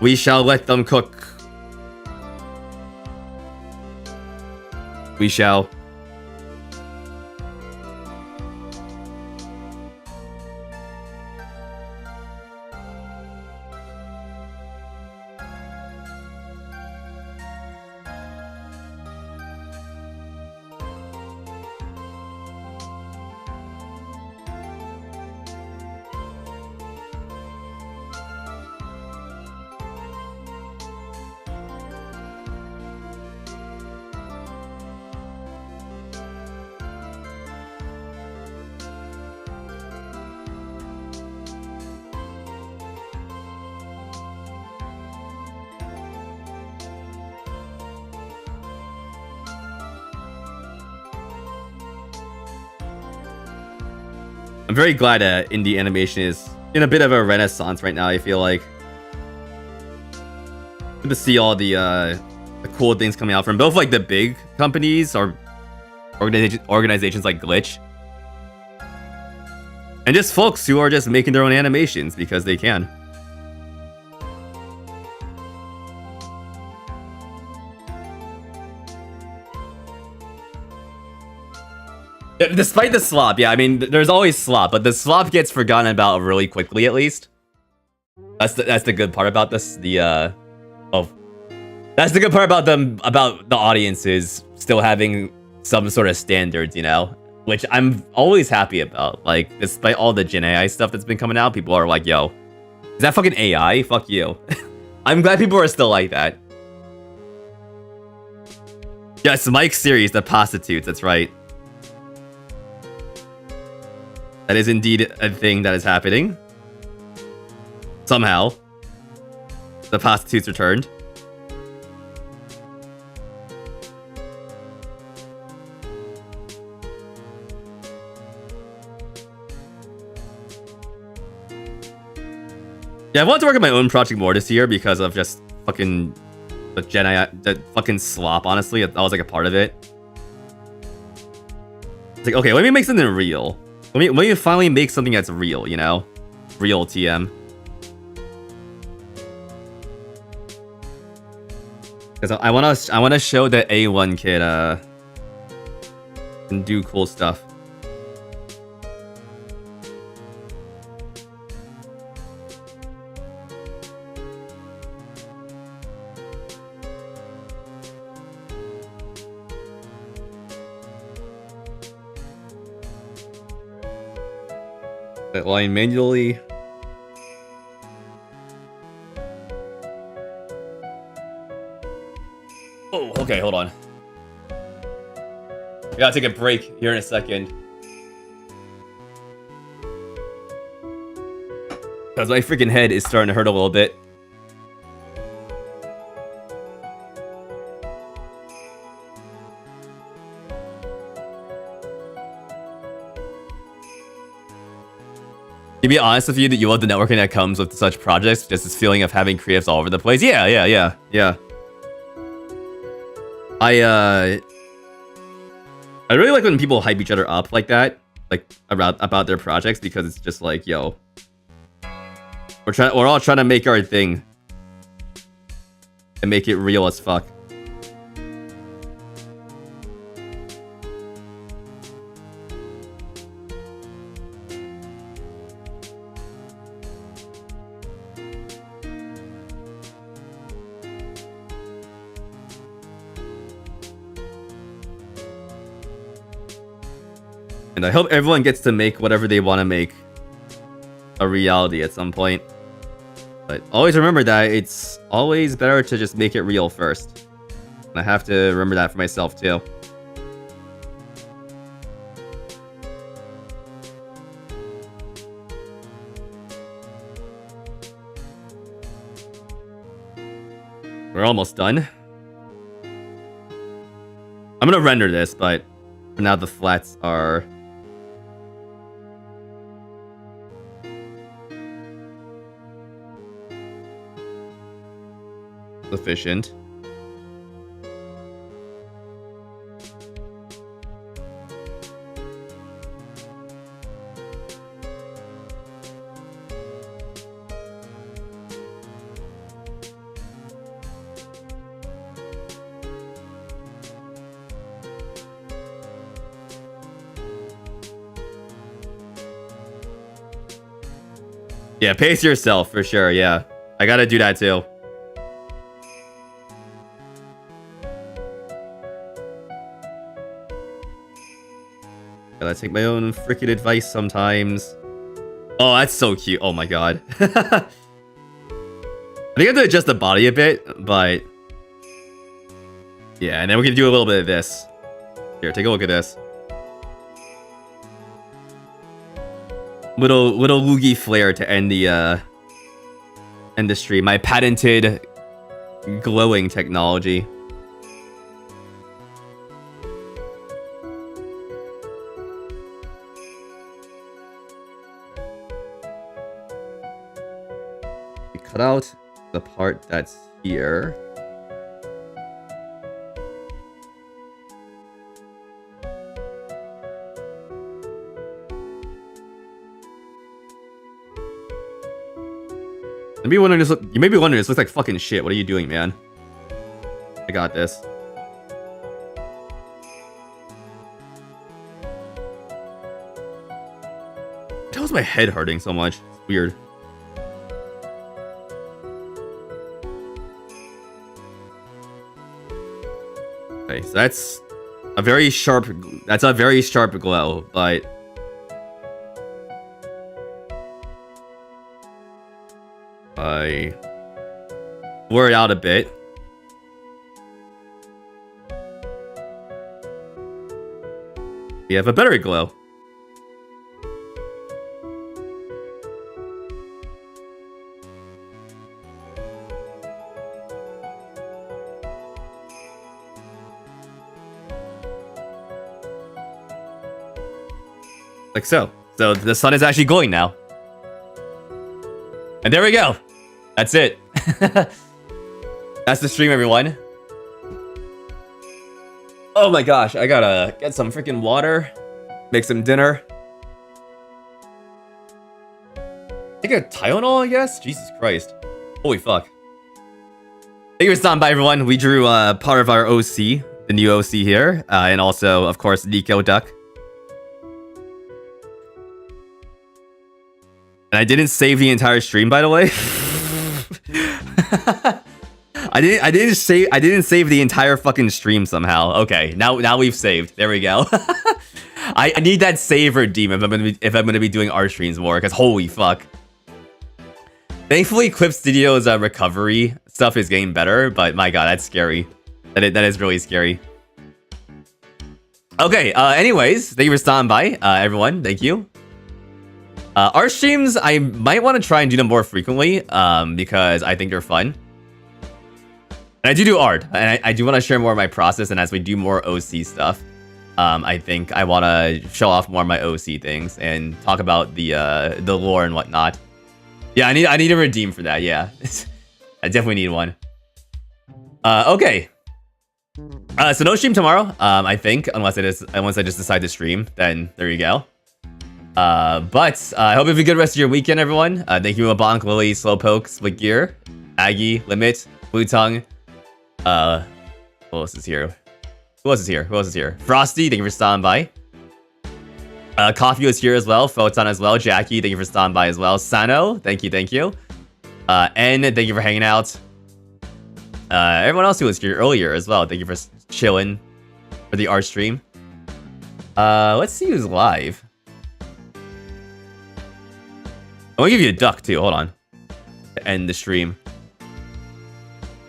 we shall let them cook. We shall. I'm very glad that indie animation is in a bit of a renaissance right now, I feel like. Good to see all the cool things coming out from both like the big companies or organizations like Glitch. And just folks who are just making their own animations because they can. Despite the slop, yeah, I mean, there's always slop, but the slop gets forgotten about really quickly, at least. That's the good part about this. That's the good part about the audiences still having some sort of standards, you know, which I'm always happy about. Like, despite all the Gen AI stuff that's been coming out, people are like, "Yo, is that fucking AI? Fuck you." I'm glad people are still like that. Yes, Mike's series, The Prostitutes. That's right. That is indeed a thing that is happening. Somehow. The Prostitutes returned. Yeah, I wanted to work on my own project more this year because of just fucking the Gen AI, the fucking slop, honestly. That was like a part of it. It's like, okay, let me make something real. Let me finally make something that's real, you know? Real TM. Because I wanna show that A1 kid can do cool stuff. That line manually. Oh, okay, hold on. I gotta take a break here in a second. Because my freaking head is starting to hurt a little bit. To be honest with you, that you love the networking that comes with such projects, just this feeling of having creatives all over the place. Yeah. I really like when people hype each other up like that, like about their projects, because it's just like, yo, we're all trying to make our thing and make it real as fuck. And I hope everyone gets to make whatever they want to make a reality at some point. But always remember that it's always better to just make it real first. And I have to remember that for myself too. We're almost done. I'm gonna render this, but for now the flats are sufficient. Yeah, pace yourself for sure. Yeah, I gotta do that too. Gotta take my own freaking advice sometimes. Oh, that's so cute. Oh my god. I think I have to adjust the body a bit, but yeah, and then we're gonna do a little bit of this. Here, take a look at this. Little Loogi flare to end the stream. My patented glowing technology. cut out the part that's here. You may be wondering, this looks like fucking shit. What are you doing, man? I got this. How is my head hurting so much? It's weird. Okay, so that's a very sharp glow, but I blur it out a bit. We have a better glow. Like so. So the sun is actually glowing now. And there we go. That's it. That's the stream, everyone. Oh my gosh, I gotta get some freaking water. Make some dinner. Take a Tylenol, I guess? Jesus Christ. Holy fuck. Thank you for stopping by, everyone. We drew part of our OC, the new OC here. And also, of course, Nico Duck. And I didn't save the entire stream, by the way. I didn't save the entire fucking stream somehow. Okay, now we've saved. There we go. I need that save redeem if I'm gonna be doing our streams more, because holy fuck. Thankfully, Clip Studio's recovery stuff is getting better, but my god, that's scary. That is really scary. Okay, anyways, thank you for stopping by, everyone. Thank you. Art streams, I might want to try and do them more frequently, because I think they're fun. And I do art, and I do want to share more of my process, and as we do more OC stuff, I think I want to show off more of my OC things, and talk about the lore and whatnot. Yeah, I need a redeem for that, yeah. I definitely need one. Okay. So no stream tomorrow, I think, unless I just decide to stream, then there you go. But I hope you have a good rest of your weekend, everyone. Thank you, Bonk, Lily, Slowpoke, Split Gear, Aggie, Limit, Blue Tongue. Who else is here? Who else is here? Frosty, thank you for stopping by. Coffee was here as well. Photon as well. Jackie, thank you for stopping by as well. Sano, thank you. N, thank you for hanging out. Everyone else who was here earlier as well, thank you for chilling for the art stream. Let's see who's live. I'm gonna give you a duck too. Hold on. To end the stream.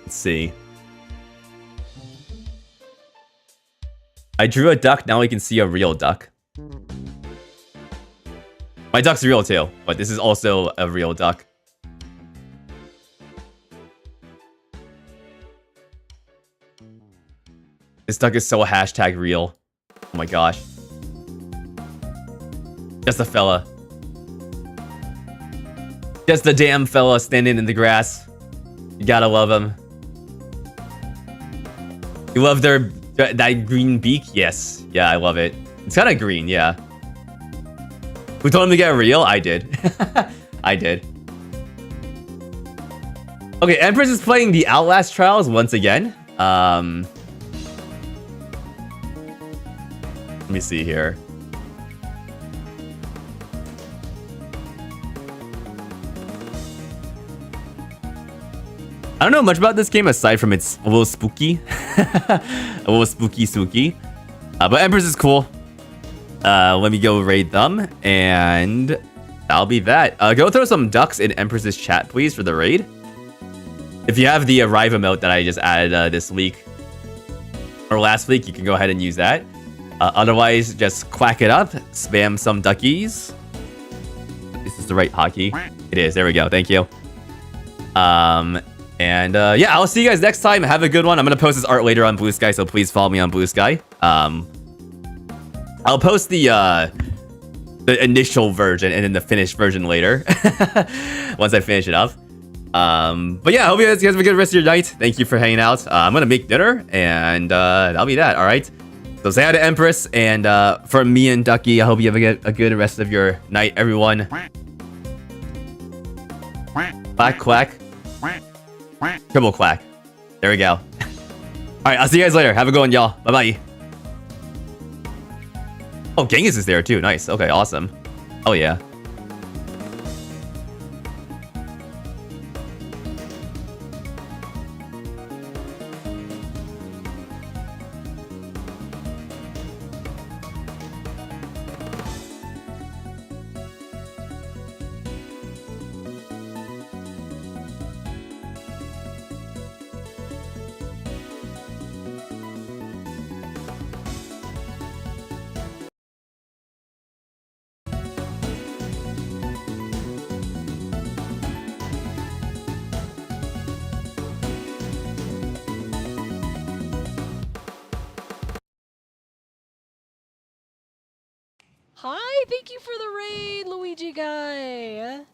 Let's see. I drew a duck. Now we can see a real duck. My duck's real too, but this is also a real duck. This duck is so hashtag real. Oh my gosh. Just a fella. Just the damn fella standing in the grass. You gotta love him. You love that green beak? Yes. Yeah, I love it. It's kind of green, yeah. Who told him to get real? I did. I did. Okay, Empress is playing the Outlast Trials once again. Let me see here. I don't know much about this game aside from it's a little spooky. A little spooky. But Empress is cool. Let me go raid them, and that'll be that. Go throw some ducks in Empress's chat, please, for the raid. If you have the Arrive emote that I just added this week, or last week, you can go ahead and use that. Otherwise, just quack it up, spam some duckies. This is the right hotkey. It is, there we go, thank you. And yeah, I'll see you guys next time. Have a good one. I'm gonna post this art later on Blue Sky, so please follow me on Blue Sky. I'll post the initial version and then the finished version later once I finish it up. But yeah, I hope you guys have a good rest of your night. Thank you for hanging out. I'm gonna make dinner, and that'll be that. All right. So say hi to Empress, and from me and Ducky, I hope you have a good rest of your night, everyone. Quack quack. Triple quack. There we go. All right, I'll see you guys later. Have a good one, y'all. Bye bye. Oh, Genghis is there too. Nice. Okay, awesome. Oh yeah. Hi, thank you for the raid, Luigi-guy.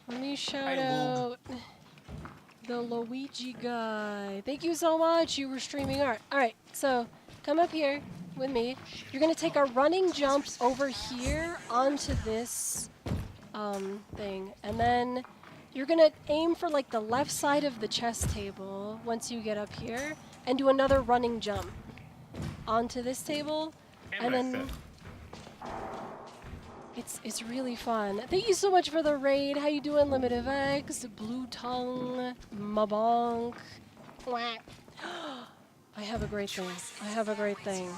Let me shout out the Luigi-guy. Thank you so much. You were streaming art. All right, so come up here with me. You're gonna take a running jump over here onto this thing, and then you're gonna aim for like the left side of the chess table once you get up here, and do another running jump onto this table, and then. It's really fun. Thank you so much for the raid. How you doing, Limited X, Blue Tongue, Mabonk? Quack. I have a great thing. I have a great thing.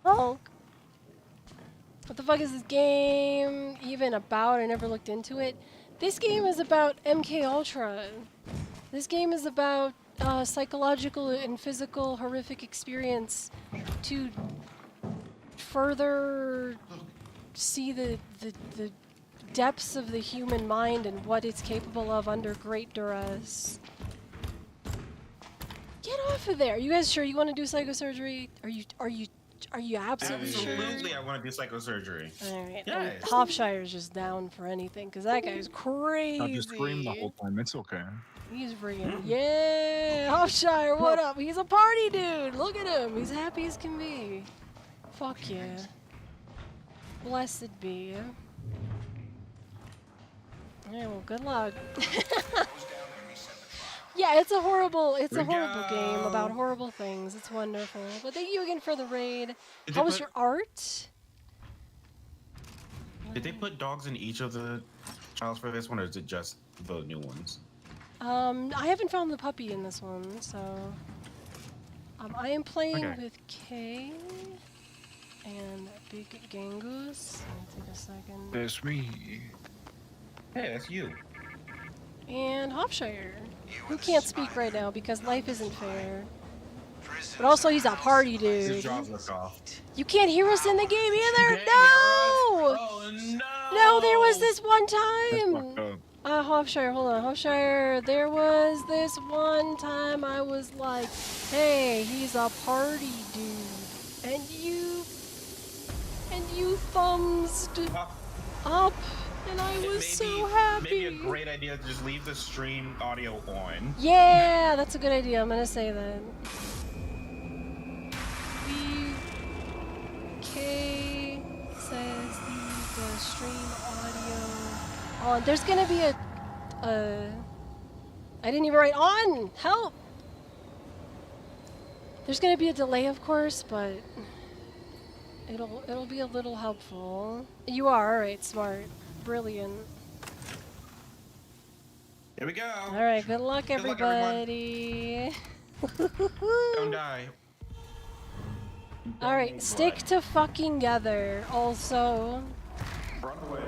Honk. What the fuck is this game even about? I never looked into it. This game is about MK Ultra. This game is about psychological and physical horrific experience to further see the depths of the human mind and what it's capable of under great duress. Get off of there! You guys sure you want to do psychosurgery? Are you absolutely sure? Absolutely, I want to do psychosurgery. All right. Yes. Hofshire's just down for anything because that guy's crazy. I'll just scream the whole time. It's okay. He's freaking yeah, Hofshire, what up? He's a party dude. Look at him. He's happy as can be. Fuck yeah. Blessed be. Yeah, well, good luck. Yeah, it's a horrible game about horrible things. It's wonderful. But thank you again for the raid. How was your art? Did they put dogs in each of the trials for this one, or is it just the new ones? I haven't found the puppy in this one, so I am playing with Kay and Big Gangus. Let me take a second. That's me. Hey, that's you. And Hofshire, who can't speak right now because life isn't fair. But also, he's a party dude. His jaws look off. You can't hear us in the game either. No! Oh no! No, there was this one That's time. fucked up. Hofshire, hold on. Hofshire, there was this one time I was like, hey, he's a party dude. And you thumbsed up, and I was so happy. Maybe a great idea to just leave the stream audio on. Yeah, that's a good idea. I'm gonna say that. BK says leave the stream audio on. There's gonna be I didn't even write on. Help. There's gonna be a delay, of course, but it'll be a little helpful. You are alright, smart, brilliant. Here we go. All right, good luck, Good luck, everybody. Don't die. All right, stick to fucking together. Also. Run away.